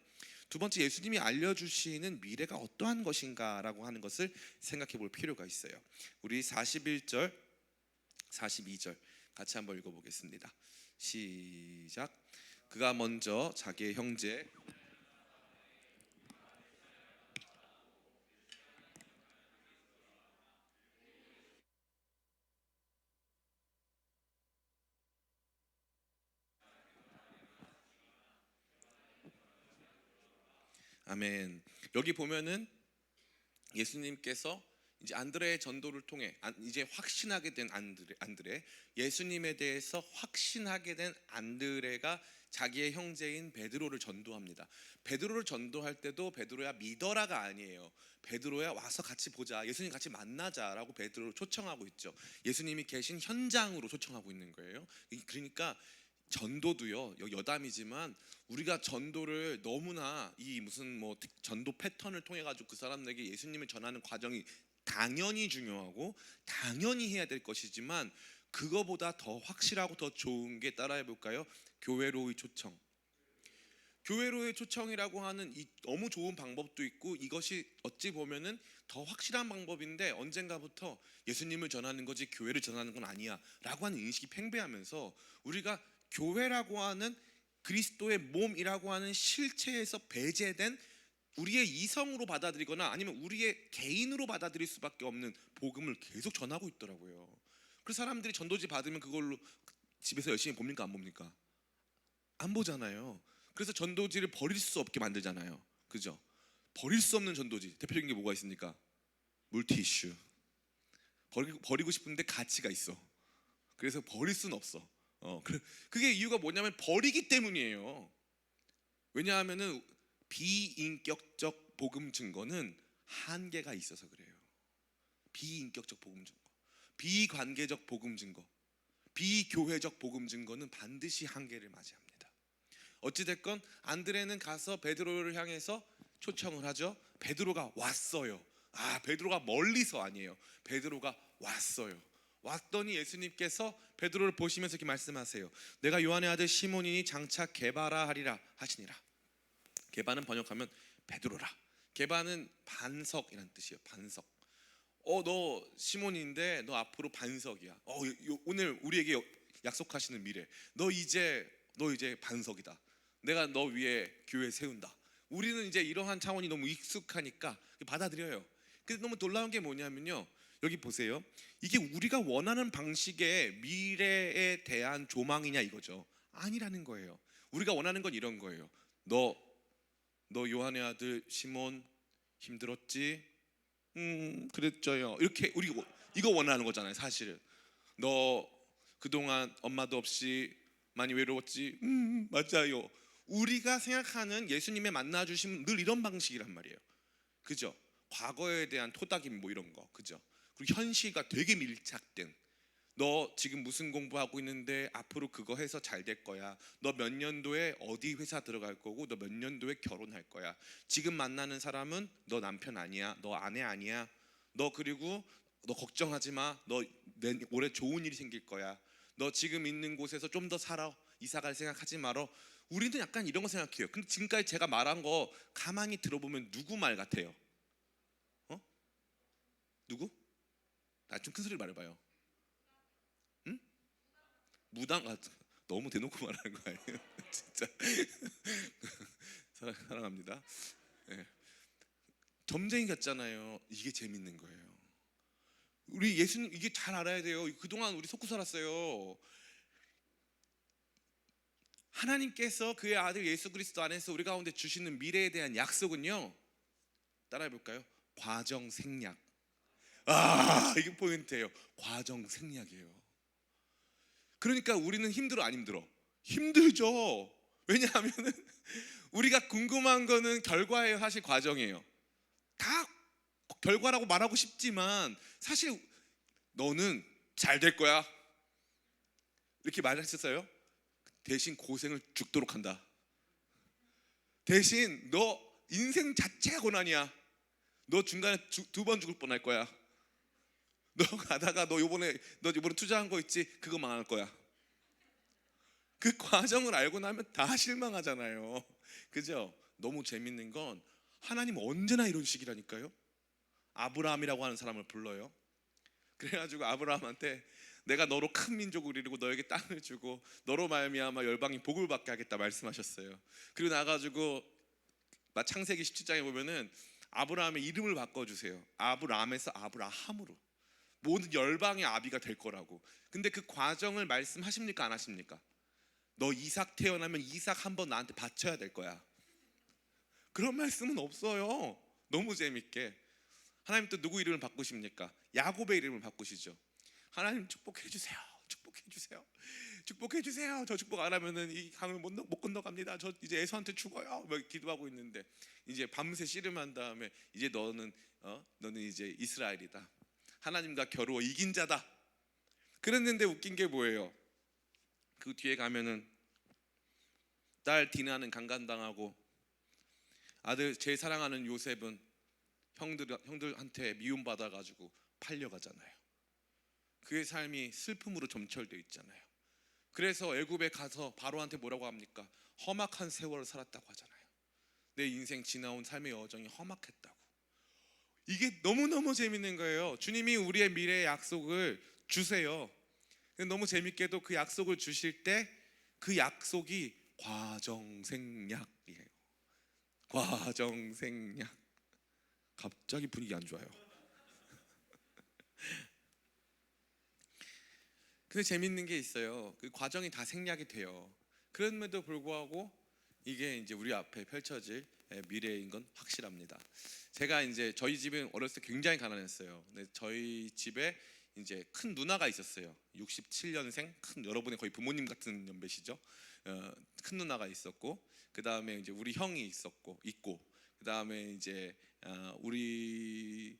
두 번째, 예수님이 알려주시는 미래가 어떠한 것인가라고 하는 것을 생각해 볼 필요가 있어요. 우리 41절, 42절 같이 한번 읽어보겠습니다. 시작. 그가 먼저 자기의 형제 아멘. 여기 보면은 예수님께서 이제 안드레의 전도를 통해 이제 확신하게 된 안드레, 예수님에 대해서 확신하게 된 안드레가 자기의 형제인 베드로를 전도합니다. 베드로를 전도할 때도 베드로야 믿어라가 아니에요. 베드로야 와서 같이 보자, 예수님 같이 만나자라고 베드로를 초청하고 있죠. 예수님이 계신 현장으로 초청하고 있는 거예요. 그러니까 전도도요, 여담이지만 우리가 전도를 너무나 이 무슨 뭐 전도 패턴을 통해 가지고 그 사람에게 예수님을 전하는 과정이 당연히 중요하고 당연히 해야 될 것이지만, 그거보다 더 확실하고 더 좋은 게, 따라해 볼까요? 교회로의 초청. 교회로의 초청이라고 하는 이 너무 좋은 방법도 있고, 이것이 어찌 보면은 더 확실한 방법인데, 언젠가부터 예수님을 전하는 거지 교회를 전하는 건 아니야 라고 하는 인식이 팽배하면서, 우리가 교회라고 하는 그리스도의 몸이라고 하는 실체에서 배제된 우리의 이성으로 받아들이거나 아니면 우리의 개인으로 받아들일 수밖에 없는 복음을 계속 전하고 있더라고요. 그래서 사람들이 전도지 받으면 그걸로 집에서 열심히 봅니까 안 봅니까? 안 보잖아요. 그래서 전도지를 버릴 수 없게 만들잖아요. 그죠? 버릴 수 없는 전도지 대표적인 게 뭐가 있습니까? 물티슈. 버리고 싶은데 가치가 있어. 그래서 버릴 수는 없어. 그게 이유가 뭐냐면 버리기 때문이에요. 왜냐하면은 비인격적 복음 증거는 한계가 있어서 그래요. 비인격적 복음 증거, 비관계적 복음 증거, 비교회적 복음 증거는 반드시 한계를 맞이합니다. 어찌됐건 안드레는 가서 베드로를 향해서 초청을 하죠. 베드로가 왔어요. 베드로가 멀리서 아니에요. 베드로가 왔어요. 왔더니 예수님께서 베드로를 보시면서 이렇게 말씀하세요. 내가 요한의 아들 시몬이니 장차 게바라 하리라 하시니라. 게바는 번역하면 베드로라. 게바는 반석이라는 뜻이에요. 반석. 너 시몬인데 너 앞으로 반석이야. 오늘 우리에게 약속하시는 미래. 너 이제 반석이다. 내가 너 위에 교회 세운다. 우리는 이제 이러한 차원이 너무 익숙하니까 받아들여요. 근데 너무 놀라운 게 뭐냐면요, 여기 보세요. 이게 우리가 원하는 방식의 미래에 대한 조망이냐 이거죠. 아니라는 거예요. 우리가 원하는 건 이런 거예요. 너 요한의 아들 시몬 힘들었지? 그랬죠요. 이렇게 우리 이거 원하는 거잖아요. 사실은 너 그동안 엄마도 없이 많이 외로웠지? 맞아요. 우리가 생각하는 예수님의 만나주심 늘 이런 방식이란 말이에요. 그죠? 과거에 대한 토닥임 뭐 이런 거, 그죠? 그리고 현실과 되게 밀착된, 너 지금 무슨 공부하고 있는데 앞으로 그거 해서 잘 될 거야. 너 몇 년도에 어디 회사 들어갈 거고, 너 몇 년도에 결혼할 거야. 지금 만나는 사람은 너 남편 아니야, 너 아내 아니야. 그리고 너 걱정하지 마. 너 올해 좋은 일이 생길 거야. 너 지금 있는 곳에서 좀 더 살아. 이사 갈 생각하지 말어. 우리는 약간 이런 거 생각해요. 근데 지금까지 제가 말한 거 가만히 들어보면 누구 말 같아요? 누구? 좀 큰 소리로 말해봐요. 무당 같은, 너무 대놓고 말하는 거 아니에요? 진짜 사랑합니다. 네. 점쟁이 같잖아요. 이게 재밌는 거예요. 우리 예수님 이게 잘 알아야 돼요. 그동안 우리 속고 살았어요. 하나님께서 그의 아들 예수 그리스도 안에서 우리 가운데 주시는 미래에 대한 약속은요, 따라해 볼까요? 과정 생략. 이게 포인트예요. 과정 생략이에요. 그러니까 우리는 힘들어 안 힘들어? 힘들죠. 왜냐하면은 우리가 궁금한 거는 결과예요, 사실 과정이에요. 다 결과라고 말하고 싶지만 사실 너는 잘 될 거야 이렇게 말했었어요. 대신 고생을 죽도록 한다. 대신 너 인생 자체가 고난이야. 너 중간에 두 번 죽을 뻔할 거야. 너 가다가 너 이번에 투자한 거 있지? 그거 망할 거야. 그 과정을 알고 나면 다 실망하잖아요. 그죠? 너무 재밌는 건 하나님 언제나 이런 식이라니까요. 아브라함이라고 하는 사람을 불러요. 그래가지고 아브라함한테 내가 너로 큰 민족을 이루고 너에게 땅을 주고 너로 말미암아 열방이 복을 받게 하겠다 말씀하셨어요. 그리고 나가지고 창세기 17장에 보면은 아브라함의 이름을 바꿔주세요. 아브라함에서 아브라함으로, 모든 열방의 아비가 될 거라고. 근데 그 과정을 말씀하십니까 안 하십니까? 너 이삭 태어나면 이삭 한번 나한테 바쳐야 될 거야. 그런 말씀은 없어요. 너무 재밌게. 하나님 또 누구 이름을 바꾸십니까? 야곱의 이름을 바꾸시죠. 하나님 축복해 주세요. 축복해 주세요. 축복해 주세요. 저 축복 안 하면은 이 강을 못 건너갑니다. 저 이제 에서한테 죽어요. 막 기도하고 있는데 이제 밤새 씨름한 다음에 이제 너는 이제 이스라엘이다. 하나님과 겨루어 이긴 자다. 그랬는데 웃긴 게 뭐예요? 그 뒤에 가면은 딸 디나는 강간당하고 아들 제일 사랑하는 요셉은 형들한테 미움받아가지고 팔려가잖아요. 그의 삶이 슬픔으로 점철되어 있잖아요. 그래서 애굽에 가서 바로한테 뭐라고 합니까? 험악한 세월을 살았다고 하잖아요. 내 인생 지나온 삶의 여정이 험악했다고. 이게 너무너무 재밌는 거예요. 주님이 우리의 미래의 약속을 주세요. 너무 재밌게도 그 약속을 주실 때 그 약속이 과정생략이에요. 과정생략. 갑자기 분위기 안 좋아요. 근데 재밌는 게 있어요. 그 과정이 다 생략이 돼요. 그럼에도 불구하고 이게 이제 우리 앞에 펼쳐질 미래인 건 확실합니다. 제가 이제 저희 집은 어렸을 때 굉장히 가난했어요. 근데 저희 집에 이제 큰 누나가 있었어요. 67년생, 큰 여러분의 거의 부모님 같은 연배시죠. 큰 누나가 있었고, 그 다음에 이제 우리 형이 있고, 그 다음에 이제 우리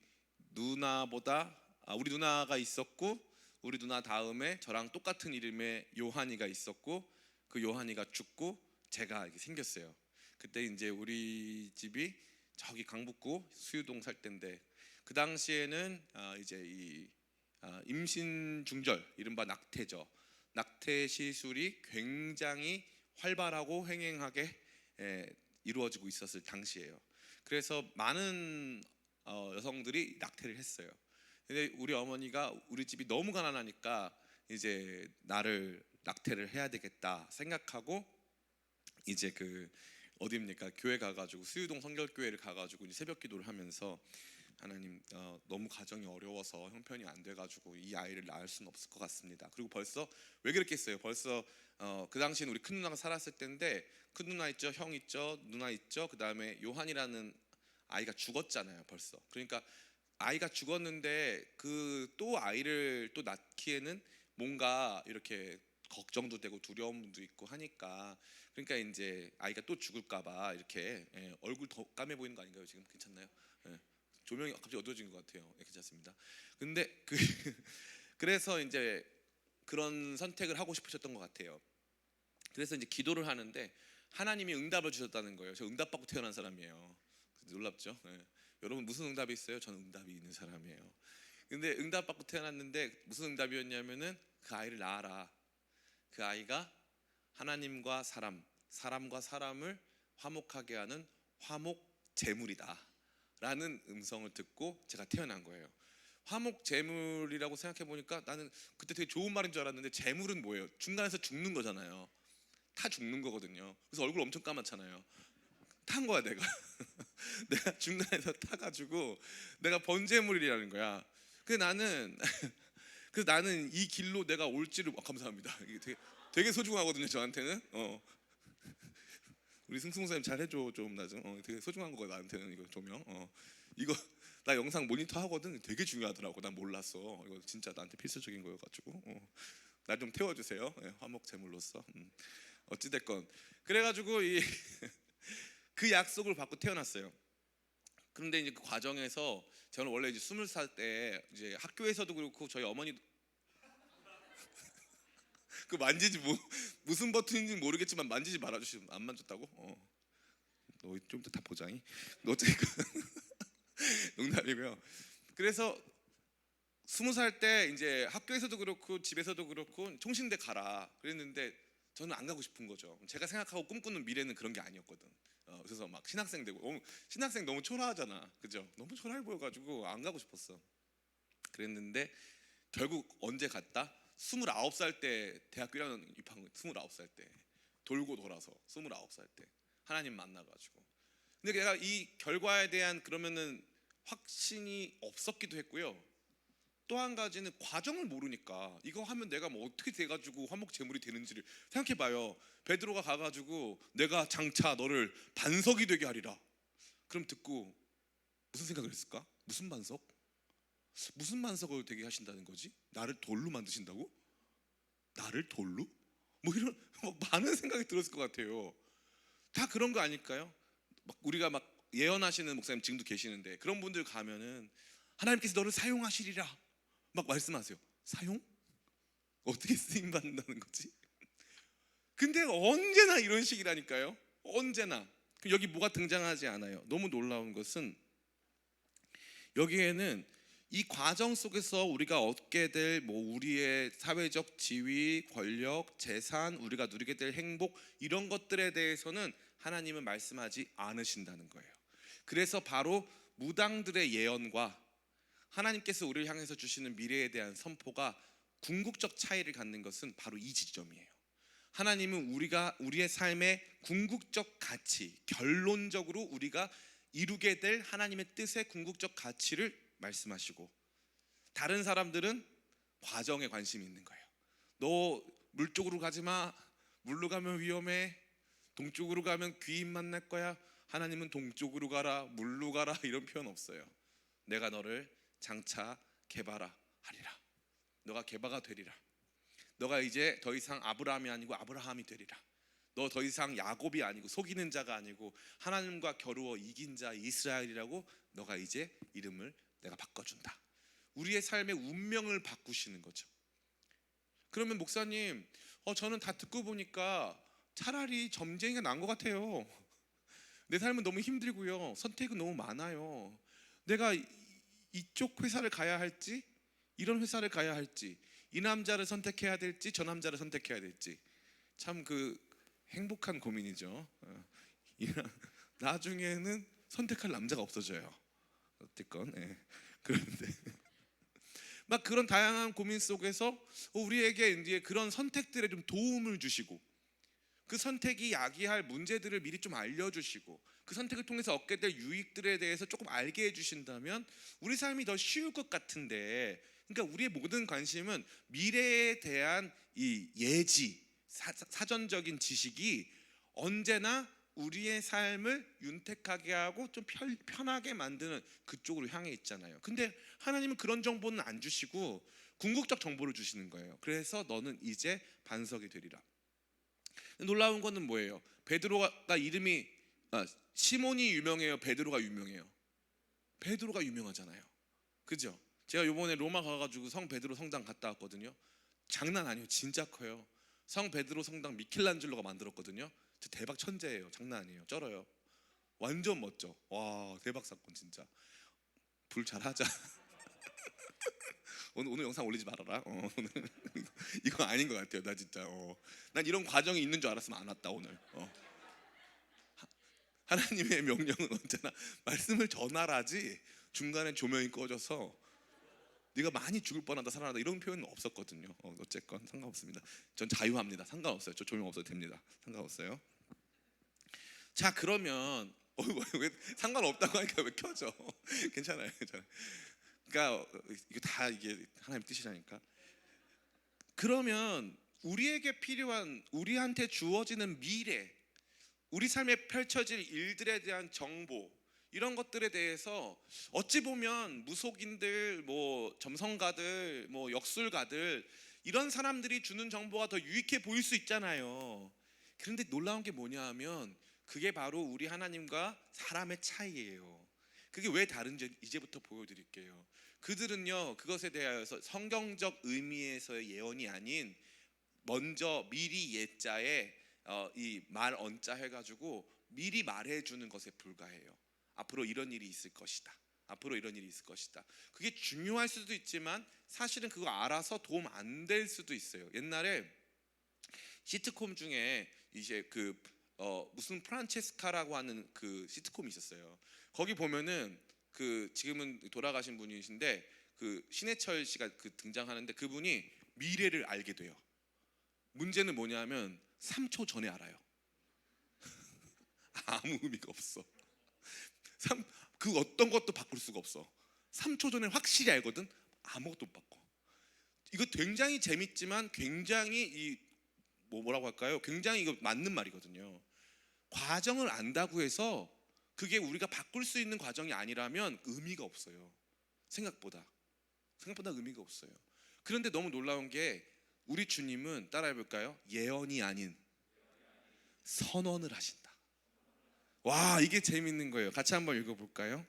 누나가 있었고, 우리 누나 다음에 저랑 똑같은 이름의 요한이가 있었고, 그 요한이가 죽고 제가 이렇게 생겼어요. 그때 이제 우리 집이 저기 강북구 수유동 살 때인데, 그 당시에는 이제 이 임신 중절, 이른바 낙태죠. 낙태 시술이 굉장히 활발하고 횡행하게 이루어지고 있었을 당시예요. 그래서 많은 여성들이 낙태를 했어요. 근데 우리 어머니가 우리 집이 너무 가난하니까 이제 나를 낙태를 해야 되겠다 생각하고 이제 그 어디입니까? 교회 가가지고 수유동 성결교회를 가가지고 이제 새벽 기도를 하면서 하나님 너무 가정이 어려워서 형편이 안 돼가지고 이 아이를 낳을 수는 없을 것 같습니다. 그리고 벌써 왜 그랬겠어요? 벌써 그 당시는 우리 큰 누나가 살았을 때인데 큰 누나 있죠, 형 있죠, 누나 있죠. 그 다음에 요한이라는 아이가 죽었잖아요. 벌써. 그러니까 아이가 죽었는데 그 또 아이를 또 낳기에는 뭔가 이렇게 걱정도 되고 두려움도 있고 하니까 그러니까 이제 아이가 또 죽을까봐 이렇게 얼굴 더 까매 보이는 거 아닌가요? 지금 괜찮나요? 조명이 갑자기 어두워진 것 같아요. 괜찮습니다. 근데 그래서 이제 그런 선택을 하고 싶으셨던 것 같아요. 그래서 이제 기도를 하는데 하나님이 응답을 주셨다는 거예요. 저 응답 받고 태어난 사람이에요. 놀랍죠? 여러분 무슨 응답이 있어요? 저는 응답이 있는 사람이에요. 근데 응답 받고 태어났는데 무슨 응답이었냐면은 그 아이를 낳아라. 그 아이가 하나님과 사람과 사람을 화목하게 하는 화목 제물이다 라는 음성을 듣고 제가 태어난 거예요. 화목 제물이라고 생각해 보니까 나는 그때 되게 좋은 말인 줄 알았는데 제물은 뭐예요? 중간에서 죽는 거잖아요. 타 죽는 거거든요. 그래서 얼굴 엄청 까맣잖아요. 탄 거야 내가. 내가 중간에서 타가지고 내가 번제물이라는 거야. 근데 나는 이 길로 내가 올지를 감사합니다. 이게 되게 소중하거든요 저한테는. 우리 승승 선생님 잘 해줘 좀 나 좀. 되게 소중한 거야 나한테는 이거 조명. 이거 나 영상 모니터 하거든. 되게 중요하더라고. 난 몰랐어. 이거 진짜 나한테 필수적인 거여가지고. 나 좀 태워주세요. 화목 제물로서. 어찌됐건 그래가지고 그 약속을 받고 태어났어요. 그런데 이제 그 과정에서 저는 원래 이제 20살 때 이제 학교에서도 그렇고 저희 어머니도 그 만지지 무슨 버튼인지 모르겠지만 만지지 말아주시면 안 만졌다고? 너 좀 이따 다 보장이. 어쨌든 농담이고요. 그래서 20살 때 이제 학교에서도 그렇고 집에서도 그렇고 총신대 가라 그랬는데 저는 안 가고 싶은 거죠. 제가 생각하고 꿈꾸는 미래는 그런 게 아니었거든. 그래서 막 신학생 되고 신학생 너무 초라하잖아, 그죠? 너무 초라해 보여가지고 안 가고 싶었어. 그랬는데 결국 언제 갔다? 29살 때 대학교 1학년 입학한 거예요. 29살 때 돌고 돌아서 29살 때 하나님 만나가지고. 근데 내가 이 결과에 대한 그러면은 확신이 없었기도 했고요. 또 한 가지는 과정을 모르니까 이거 하면 내가 뭐 어떻게 돼가지고 화목 제물이 되는지를 생각해봐요. 베드로가 가가지고 내가 장차 너를 반석이 되게 하리라. 그럼 듣고 무슨 생각을 했을까? 무슨 반석? 무슨 반석을 되게 하신다는 거지? 나를 돌로 만드신다고? 나를 돌로? 뭐 이런 많은 생각이 들었을 것 같아요. 다 그런 거 아닐까요? 막 우리가 막 예언하시는 목사님 지금도 계시는데 그런 분들 가면은 하나님께서 너를 사용하시리라 막 말씀하세요. 사용? 어떻게 쓰임 받는다는 거지? 근데 언제나 이런 식이라니까요. 언제나. 여기 뭐가 등장하지 않아요. 너무 놀라운 것은 여기에는 이 과정 속에서 우리가 얻게 될 뭐 우리의 사회적 지위, 권력, 재산, 우리가 누리게 될 행복 이런 것들에 대해서는 하나님은 말씀하지 않으신다는 거예요. 그래서 바로 무당들의 예언과 하나님께서 우리를 향해서 주시는 미래에 대한 선포가 궁극적 차이를 갖는 것은 바로 이 지점이에요. 하나님은 우리의 삶의 궁극적 가치, 결론적으로 우리가 이루게 될 하나님의 뜻의 궁극적 가치를 말씀하시고, 다른 사람들은 과정에 관심이 있는 거예요. 너 물 쪽으로 가지 마. 물로 가면 위험해. 동쪽으로 가면 귀인 만날 거야. 하나님은 동쪽으로 가라, 물로 가라 이런 표현 없어요. 내가 너를 장차 개바라 하리라. 너가 개바가 되리라. 너가 이제 더 이상 아브라함이 아니고 아브라함이 되리라. 너 더 이상 야곱이 아니고 속이는 자가 아니고 하나님과 겨루어 이긴 자 이스라엘이라고 너가 이제 이름을 내가 바꿔준다. 우리의 삶의 운명을 바꾸시는 거죠. 그러면 목사님, 저는 다 듣고 보니까 차라리 점쟁이가 나은 것 같아요. 내 삶은 너무 힘들고요. 선택은 너무 많아요. 내가 이쪽 회사를 가야 할지 이런 회사를 가야 할지 이 남자를 선택해야 될지 저 남자를 선택해야 될지 참 행복한 고민이죠. 나중에는 선택할 남자가 없어져요. 어쨌건 그런데 막 그런 다양한 고민 속에서 우리에게 이제 그런 선택들에 좀 도움을 주시고 그 선택이 야기할 문제들을 미리 좀 알려주시고 그 선택을 통해서 얻게 될 유익들에 대해서 조금 알게 해주신다면 우리 삶이 더 쉬울 것 같은데, 그러니까 우리의 모든 관심은 미래에 대한 이 예지, 사전적인 지식이 언제나 우리의 삶을 윤택하게 하고 좀 편하게 만드는 그쪽으로 향해 있잖아요. 근데 하나님은 그런 정보는 안 주시고 궁극적 정보를 주시는 거예요. 그래서 너는 이제 반석이 되리라. 놀라운 거는 뭐예요? 베드로가 이름이 시몬이 유명해요? 베드로가 유명해요? 베드로가 유명하잖아요. 그죠? 제가 요번에 로마 가가지고 성 베드로 성당 갔다 왔거든요. 장난 아니에요. 진짜 커요. 성 베드로 성당 미켈란젤로가 만들었거든요. 대박 천재예요. 장난 아니에요. 쩔어요. 완전 멋져. 와, 대박 사건 진짜. 불 잘하자. 오늘 영상 올리지 말아라. 오늘 이거 아닌 것 같아요. 나 진짜 난 이런 과정이 있는 줄 알았으면 안 왔다 오늘. 하나님의 명령은 언제나 말씀을 전하라지 중간에 조명이 꺼져서 네가 많이 죽을 뻔하다 살아나다 이런 표현은 없었거든요. 어쨌건 상관없습니다. 전 자유합니다. 상관없어요. 저 조명 없어도 됩니다. 상관없어요. 자, 그러면 왜 상관없다고 하니까 왜 켜져? 괜찮아요. 그러니까 이거 다 이게 하나님의 뜻이라니까. 그러면 우리에게 필요한, 우리한테 주어지는 미래, 우리 삶에 펼쳐질 일들에 대한 정보, 이런 것들에 대해서 어찌 보면 무속인들, 뭐 점성가들, 뭐 역술가들 이런 사람들이 주는 정보가 더 유익해 보일 수 있잖아요. 그런데 놀라운 게 뭐냐 하면 그게 바로 우리 하나님과 사람의 차이예요. 그게 왜 다른지 이제부터 보여드릴게요. 그들은요, 그것에 대하여서 성경적 의미에서의 예언이 아닌 먼저 미리 예자에 이 말 언자 해가지고 미리 말해주는 것에 불과해요. 앞으로 이런 일이 있을 것이다. 앞으로 이런 일이 있을 것이다. 그게 중요할 수도 있지만 사실은 그거 알아서 도움 안 될 수도 있어요. 옛날에 시트콤 중에 이제 무슨 프란체스카라고 하는 그 시트콤이 있었어요. 거기 보면은 지금은 돌아가신 분이신데 신해철 씨가 등장하는데 그분이 미래를 알게 돼요. 문제는 뭐냐면 3초 전에 알아요. 아무 의미가 없어. 그 어떤 것도 바꿀 수가 없어. 3초 전에 확실히 알거든. 아무것도 못 바꿔. 이거 굉장히 재밌지만 굉장히 뭐라고 할까요? 굉장히 이거 맞는 말이거든요. 과정을 안다고 해서 그게 우리가 바꿀 수 있는 과정이 아니라면 의미가 없어요. 생각보다 의미가 없어요. 그런데 너무 놀라운 게 우리 주님은 따라해 볼까요? 예언이 아닌 선언을 하신다. 와, 이게 재밌는 거예요. 같이 한번 읽어볼까요?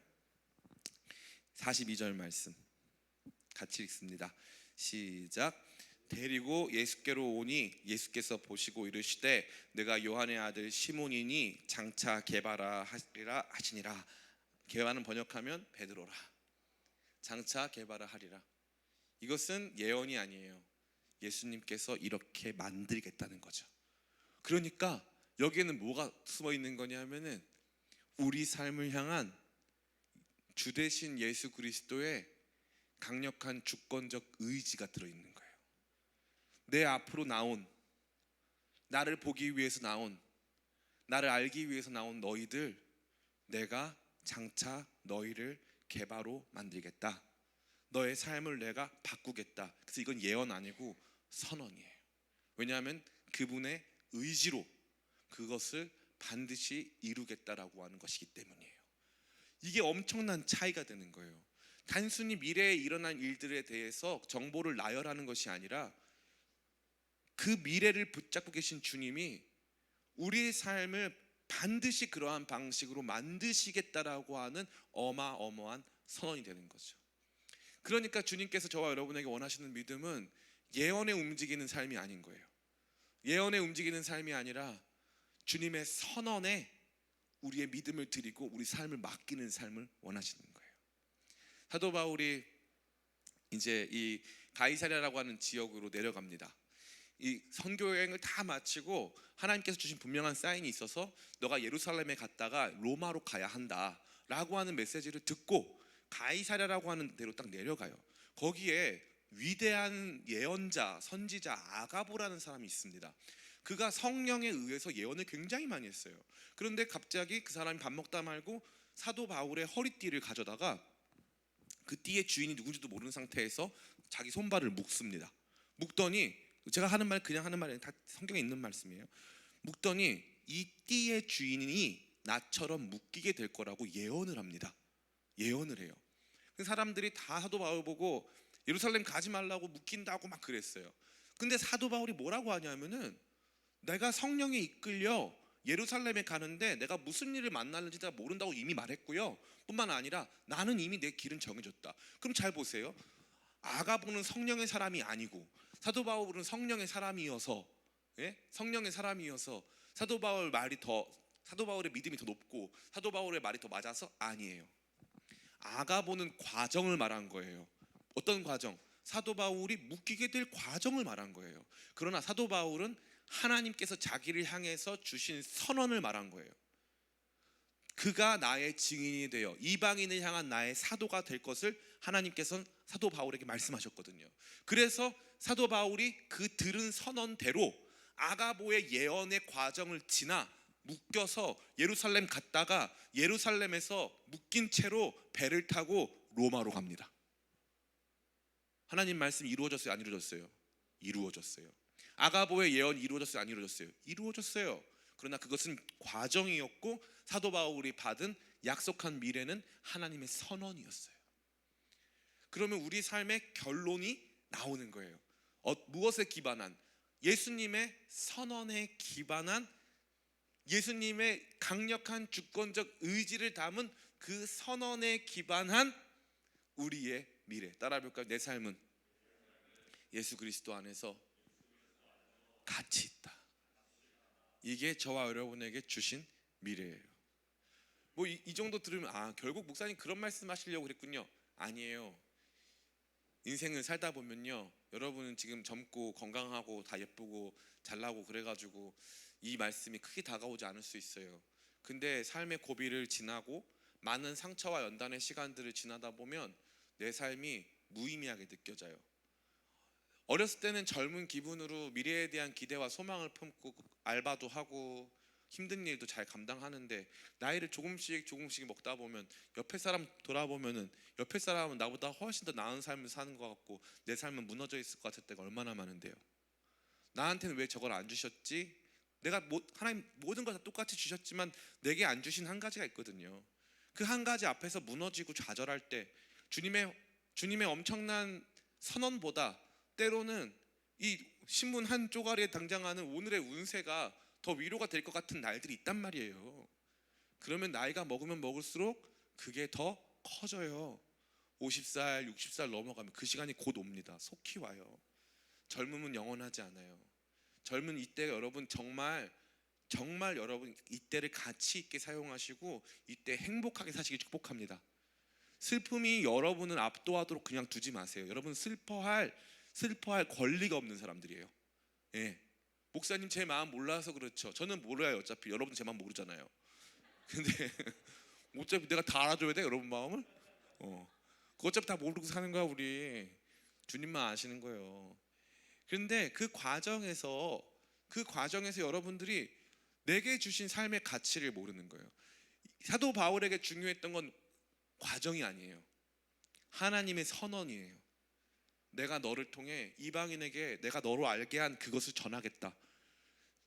42절 말씀 같이 읽습니다. 시작. 데리고 예수께로 오니 예수께서 보시고 이르시되 내가 요한의 아들 시몬이니 장차 게바라 하리라 하시니라. 게바는 번역하면 베드로라. 장차 게바라 하리라. 이것은 예언이 아니에요. 예수님께서 이렇게 만들겠다는 거죠. 그러니까 여기에는 뭐가 숨어 있는 거냐면은 우리 삶을 향한 주 대신 예수 그리스도의 강력한 주권적 의지가 들어있는 거예요. 내 앞으로 나온, 나를 보기 위해서 나온, 나를 알기 위해서 나온 너희들, 내가 장차 너희를 게바로 만들겠다. 너의 삶을 내가 바꾸겠다. 그래서 이건 예언 아니고 선언이에요. 왜냐하면 그분의 의지로 그것을 반드시 이루겠다라고 하는 것이기 때문이에요. 이게 엄청난 차이가 되는 거예요. 단순히 미래에 일어난 일들에 대해서 정보를 나열하는 것이 아니라 그 미래를 붙잡고 계신 주님이 우리의 삶을 반드시 그러한 방식으로 만드시겠다라고 하는 어마어마한 선언이 되는 거죠. 그러니까 주님께서 저와 여러분에게 원하시는 믿음은 예언에 움직이는 삶이 아닌 거예요. 예언에 움직이는 삶이 아니라 주님의 선언에 우리의 믿음을 드리고 우리 삶을 맡기는 삶을 원하시는 거예요. 사도 바울이 이제 이 가이사랴라고 하는 지역으로 내려갑니다. 이 선교 여행을 다 마치고 하나님께서 주신 분명한 사인이 있어서 너가 예루살렘에 갔다가 로마로 가야 한다라고 하는 메시지를 듣고 가이사랴라고 하는 데로 딱 내려가요. 거기에 위대한 예언자, 선지자 아가보라는 사람이 있습니다. 그가 성령에 의해서 예언을 굉장히 많이 했어요. 그런데 갑자기 그 사람이 밥 먹다 말고 사도 바울의 허리띠를 가져다가 그 띠의 주인이 누군지도 모르는 상태에서 자기 손발을 묶습니다. 묶더니 제가 하는 말 그냥 하는 말이 다 성경에 있는 말씀이에요. 묶더니 이 띠의 주인이 나처럼 묶이게 될 거라고 예언을 합니다. 예언을 해요. 그 사람들이 다 사도 바울 보고 예루살렘 가지 말라고 묶인다고 막 그랬어요. 근데 사도 바울이 뭐라고 하냐면은 내가 성령에 이끌려 예루살렘에 가는데 내가 무슨 일을 만나는지 내가 모른다고 이미 말했고요. 뿐만 아니라 나는 이미 내 길은 정해졌다. 그럼 잘 보세요. 아가보는 성령의 사람이 아니고 사도 바울은 성령의 사람이어서, 성령의 사람이어서 사도 바울의 믿음이 더 높고 사도 바울의 말이 더 맞아서 아니에요. 아가보는 과정을 말한 거예요. 어떤 과정? 사도 바울이 묶이게 될 과정을 말한 거예요. 그러나 사도 바울은 하나님께서 자기를 향해서 주신 선언을 말한 거예요. 그가 나의 증인이 되어 이방인을 향한 나의 사도가 될 것을 하나님께서는 사도 바울에게 말씀하셨거든요. 그래서 사도 바울이 그 들은 선언대로 아가보의 예언의 과정을 지나 묶여서 예루살렘 갔다가 예루살렘에서 묶인 채로 배를 타고 로마로 갑니다. 하나님 말씀이 이루어졌어요? 안 이루어졌어요? 이루어졌어요. 아가보의 예언이 이루어졌어요? 안 이루어졌어요? 이루어졌어요. 그러나 그것은 과정이었고 사도 바울이 받은 약속한 미래는 하나님의 선언이었어요. 그러면 우리 삶의 결론이 나오는 거예요. 무엇에 기반한? 예수님의 선언에 기반한, 예수님의 강력한 주권적 의지를 담은 그 선언에 기반한 우리의 미래. 따라해볼까요? 내 삶은 예수 그리스도 안에서 가치 있다. 이게 저와 여러분에게 주신 미래예요. 뭐 이 정도 들으면 결국 목사님 그런 말씀 하시려고 그랬군요. 아니에요. 인생을 살다 보면요, 여러분은 지금 젊고 건강하고 다 예쁘고 잘나고 그래가지고 이 말씀이 크게 다가오지 않을 수 있어요. 근데 삶의 고비를 지나고 많은 상처와 연단의 시간들을 지나다 보면 내 삶이 무의미하게 느껴져요. 어렸을 때는 젊은 기분으로 미래에 대한 기대와 소망을 품고 알바도 하고 힘든 일도 잘 감당하는데 나이를 조금씩 먹다 보면 옆에 사람 돌아보면은 옆에 사람은 나보다 훨씬 더 나은 삶을 사는 것 같고 내 삶은 무너져 있을 것 같을 때가 얼마나 많은데요. 나한테는 왜 저걸 안 주셨지? 하나님 모든 걸 다 똑같이 주셨지만 내게 안 주신 한 가지가 있거든요. 그 한 가지 앞에서 무너지고 좌절할 때 주님의 엄청난 선언보다 때로는 이 신문 한 쪼가리에 등장하는 오늘의 운세가 더 위로가 될 것 같은 날들이 있단 말이에요. 그러면 나이가 먹으면 먹을수록 그게 더 커져요. 50살, 60살 넘어가면 그 시간이 곧 옵니다. 속히 와요. 젊음은 영원하지 않아요. 젊은 이때 여러분 정말 여러분 이때를 가치 있게 사용하시고 이때 행복하게 사시길 축복합니다. 슬픔이 여러분을 압도하도록 그냥 두지 마세요. 여러분 슬퍼할 권리가 없는 사람들이에요. 예. 목사님 제 마음 몰라서 그렇죠. 저는 몰라요. 어차피 여러분 제 마음 모르잖아요. 근데 어차피 내가 다 알아줘야 돼 여러분 마음을? 그거 어차피 다 모르고 사는 거야 우리. 주님만 아시는 거예요. 그런데 그 과정에서 여러분들이 내게 주신 삶의 가치를 모르는 거예요. 사도 바울에게 중요했던 건 과정이 아니에요. 하나님의 선언이에요. 내가 너를 통해 이방인에게 내가 너로 알게 한 그것을 전하겠다.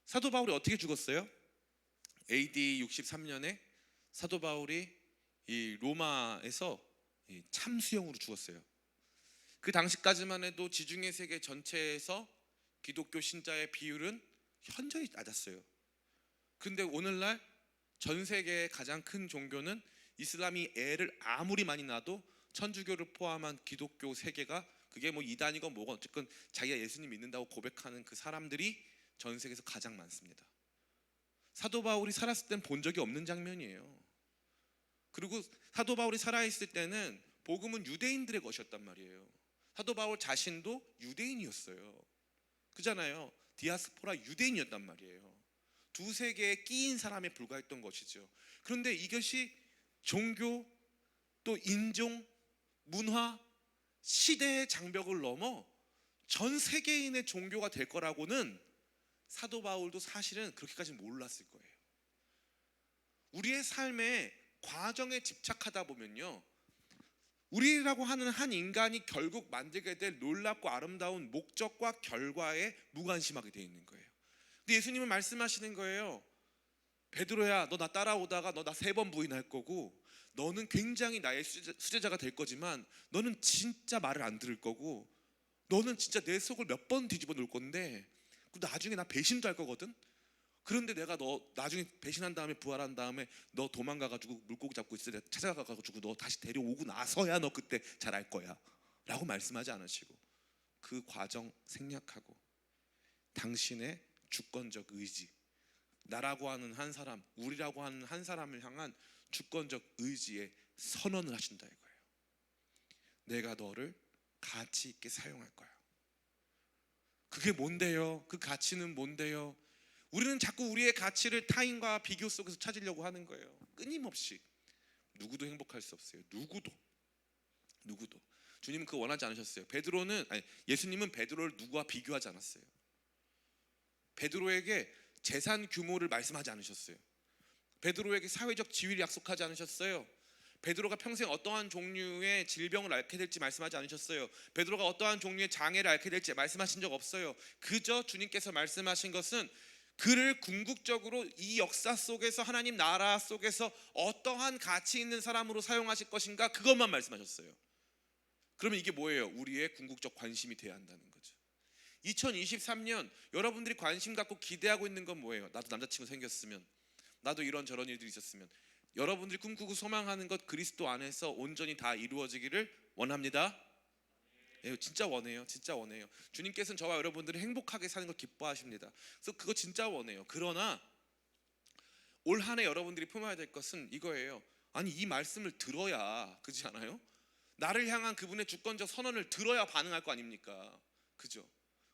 사도 바울이 어떻게 죽었어요? AD 63년에 사도 바울이 이 로마에서 참수형으로 죽었어요. 그 당시까지만 해도 지중해 세계 전체에서 기독교 신자의 비율은 현저히 낮았어요. 근데 오늘날 전 세계의 가장 큰 종교는 이슬람이 애를 아무리 많이 낳아도 천주교를 포함한 기독교 세계가 그게 뭐 이단이건 뭐건 어쨌든 자기가 예수님 믿는다고 고백하는 그 사람들이 전 세계에서 가장 많습니다. 사도 바울이 살았을 땐 본 적이 없는 장면이에요. 그리고 사도 바울이 살아있을 때는 복음은 유대인들의 것이었단 말이에요. 사도 바울 자신도 유대인이었어요. 그잖아요. 디아스포라 유대인이었단 말이에요. 두 세계에 끼인 사람에 불과했던 것이죠. 그런데 이것이 종교 또 인종, 문화, 시대의 장벽을 넘어 전 세계인의 종교가 될 거라고는 사도 바울도 사실은 그렇게까지 몰랐을 거예요. 우리의 삶의 과정에 집착하다 보면요, 우리라고 하는 한 인간이 결국 만들게 될 놀랍고 아름다운 목적과 결과에 무관심하게 되어 있는 거예요. 근데 예수님은 말씀하시는 거예요. 베드로야, 너 나 따라오다가 너 나 3번 부인할 거고, 너는 굉장히 나의 수제자가 될 거지만 너는 진짜 말을 안 들을 거고, 너는 진짜 내 속을 몇 번 뒤집어 놓을 건데 나중에 나 배신도 할 거거든. 그런데 내가 너 나중에 배신한 다음에 부활한 다음에 너 도망가가지고 물고기 잡고 있을 때 찾아가가지고 너 다시 데려오고 나서야 너 그때 잘 알 거야 라고 말씀하지 않으시고 그 과정 생략하고 당신의 주권적 의지, 나라고 하는 한 사람, 우리라고 하는 한 사람을 향한 주권적 의지에 선언을 하신다 이거예요. 내가 너를 가치 있게 사용할 거야. 그게 뭔데요? 그 가치는 뭔데요? 우리는 자꾸 우리의 가치를 타인과 비교 속에서 찾으려고 하는 거예요. 끊임없이. 누구도 행복할 수 없어요. 누구도. 주님은 그거 원하지 않으셨어요. 예수님은 베드로를 누구와 비교하지 않았어요. 베드로에게 재산 규모를 말씀하지 않으셨어요. 베드로에게 사회적 지위를 약속하지 않으셨어요. 베드로가 평생 어떠한 종류의 질병을 앓게 될지 말씀하지 않으셨어요. 베드로가 어떠한 종류의 장애를 앓게 될지 말씀하신 적 없어요. 그저 주님께서 말씀하신 것은 그를 궁극적으로 이 역사 속에서 하나님 나라 속에서 어떠한 가치 있는 사람으로 사용하실 것인가, 그것만 말씀하셨어요. 그러면 이게 뭐예요? 우리의 궁극적 관심이 돼야 한다는 거죠. 2023년 여러분들이 관심 갖고 기대하고 있는 건 뭐예요? 나도 남자친구 생겼으면, 나도 이런저런 일들이 있었으면. 여러분들이 꿈꾸고 소망하는 것 그리스도 안에서 온전히 다 이루어지기를 원합니다. 진짜 원해요. 진짜 원해요. 주님께서는 저와 여러분들이 행복하게 사는 걸 기뻐하십니다. 그래서 그거 진짜 원해요. 그러나 올 한 해 여러분들이 품어야 될 것은 이거예요. 아니, 이 말씀을 들어야, 그렇지 않아요? 나를 향한 그분의 주권적 선언을 들어야 반응할 거 아닙니까? 그죠?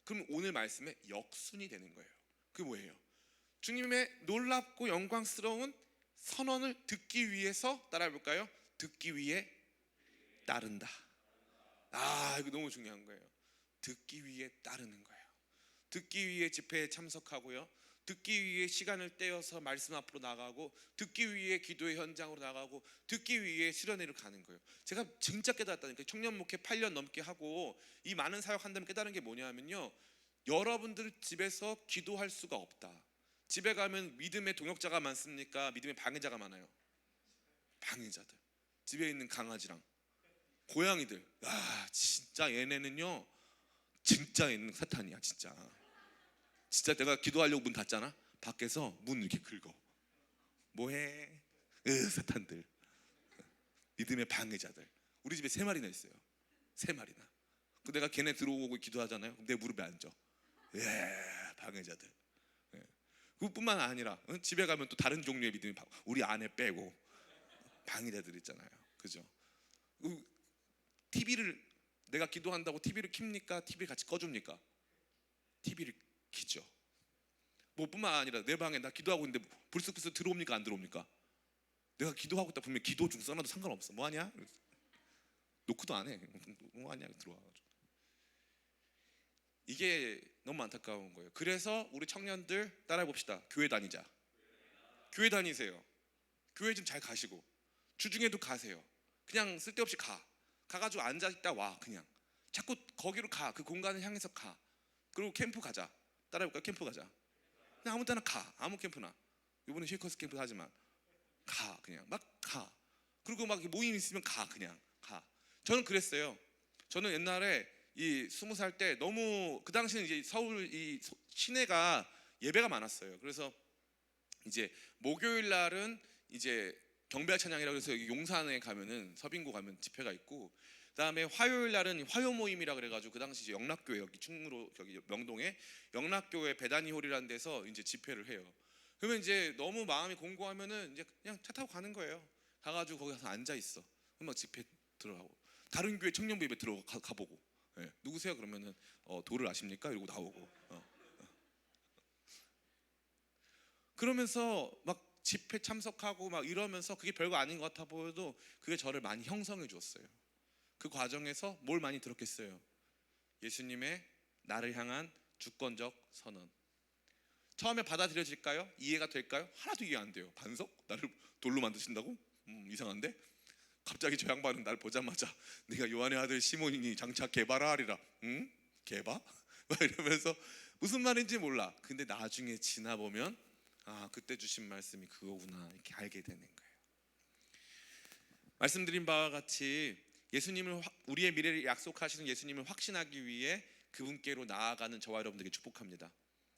그럼 오늘 말씀에 역순이 되는 거예요. 그게 뭐예요? 주님의 놀랍고 영광스러운 선언을 듣기 위해서 따라해볼까요? 듣기 위해 따른다. 이거 너무 중요한 거예요. 듣기 위해 따르는 거예요. 듣기 위해 집회에 참석하고요, 듣기 위해 시간을 떼어서 말씀 앞으로 나가고, 듣기 위해 기도의 현장으로 나가고, 듣기 위해 수련회를 가는 거예요. 제가 진짜 깨달았다니까요. 청년 목회 8년 넘게 하고 이 많은 사역 한다면 깨달은 게 뭐냐면요, 여러분들 집에서 기도할 수가 없다. 집에 가면 믿음의 동역자가 많습니까? 믿음의 방해자가 많아요? 방해자들. 집에 있는 강아지랑 고양이들. 야, 진짜 얘네는요, 진짜 얘는 사탄이야, 진짜. 진짜 내가 기도하려고 문 닫잖아. 밖에서 문 이렇게 긁어. 뭐해? 사탄들. 믿음의 방해자들. 우리 집에 3마리나 있어요. 3마리나. 그 내가 걔네 들어오고 기도하잖아요. 내 무릎에 앉아. 방해자들. 그뿐만 아니라 집에 가면 또 다른 종류의 믿음이 우리 아내 빼고 방해자들 있잖아요. 그죠? TV를 내가 기도한다고 TV를 켭니까? TV를 같이 꺼줍니까? TV를 켜죠. 뭐뿐만 아니라 내 방에 나 기도하고 있는데 불쑥불쑥 들어옵니까? 안 들어옵니까? 내가 기도하고 있다 보면 기도 중 써놔도 상관없어. 뭐하냐? 노크도 안 해. 뭐하냐? 들어와가지고. 이게 너무 안타까운 거예요. 그래서 우리 청년들 따라해 봅시다. 교회 다니자. 교회 다니세요. 교회 좀 잘 가시고 주중에도 가세요. 그냥 쓸데없이 가가지고 앉아있다 와. 그냥 자꾸 거기로 가. 그 공간을 향해서 가. 그리고 캠프 가자. 따라해볼까요? 캠프 가자. 그냥 아무 때나 가. 아무 캠프나. 이번에 쉐이커스 캠프 하지만 가. 그냥 막 가. 그리고 막 모임 있으면 가. 그냥 가. 저는 그랬어요. 저는 옛날에 이 20살 때 너무 그 당시는 이제 서울 이 시내가 예배가 많았어요. 그래서 이제 목요일 날은 이제 경배할 찬양이라고 해서 여기 용산에 가면은 서빙고 가면 집회가 있고, 그다음에 화요일 날은 화요 모임이라 그래가지고 그 당시 이제 영락교회 여기 충무로 여기 명동에 영락교회 베다니홀이라는 데서 이제 집회를 해요. 그러면 이제 너무 마음이 공고하면은 이제 그냥 차 타고 가는 거예요. 가가지고 거기 가서 앉아 있어. 그럼 막 집회 들어가고 다른 교회 청년부 예배 들어가 보고. 누구세요? 그러면은 도를 아십니까? 이러고 나오고. 그러면서 막 집회 참석하고 막 이러면서 그게 별거 아닌 것 같아 보여도 그게 저를 많이 형성해 주었어요. 그 과정에서 뭘 많이 들었겠어요? 예수님의 나를 향한 주권적 선언. 처음에 받아들여질까요? 이해가 될까요? 하나도 이해 안 돼요. 반석? 나를 돌로 만드신다고? 이상한데? 갑자기 저 양반은 날 보자마자 네가 요한의 아들 시몬이니 장차 개바라 하리라. 응? 개바? 막 이러면서 무슨 말인지 몰라. 근데 나중에 지나보면 그때 주신 말씀이 그거구나 이렇게 알게 되는 거예요. 말씀드린 바와 같이 예수님을 우리의 미래를 약속하시는 예수님을 확신하기 위해 그분께로 나아가는 저와 여러분들에게 축복합니다.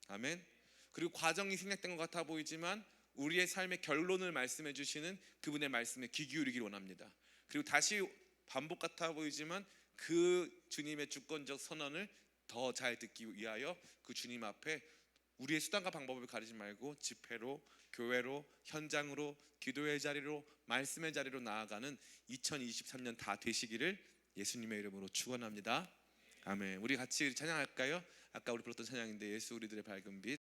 아멘. 그리고 과정이 생략된 것 같아 보이지만 우리의 삶의 결론을 말씀해 주시는 그분의 말씀에 귀 기울이기를 원합니다. 그리고 다시 반복 같아 보이지만 그 주님의 주권적 선언을 더 잘 듣기 위하여 그 주님 앞에 우리의 수단과 방법을 가리지 말고 집회로, 교회로, 현장으로, 기도의 자리로, 말씀의 자리로 나아가는 2023년 다 되시기를 예수님의 이름으로 축원합니다. 아멘. 우리 같이 찬양할까요? 아까 우리 불렀던 찬양인데 예수 우리들의 밝은 빛.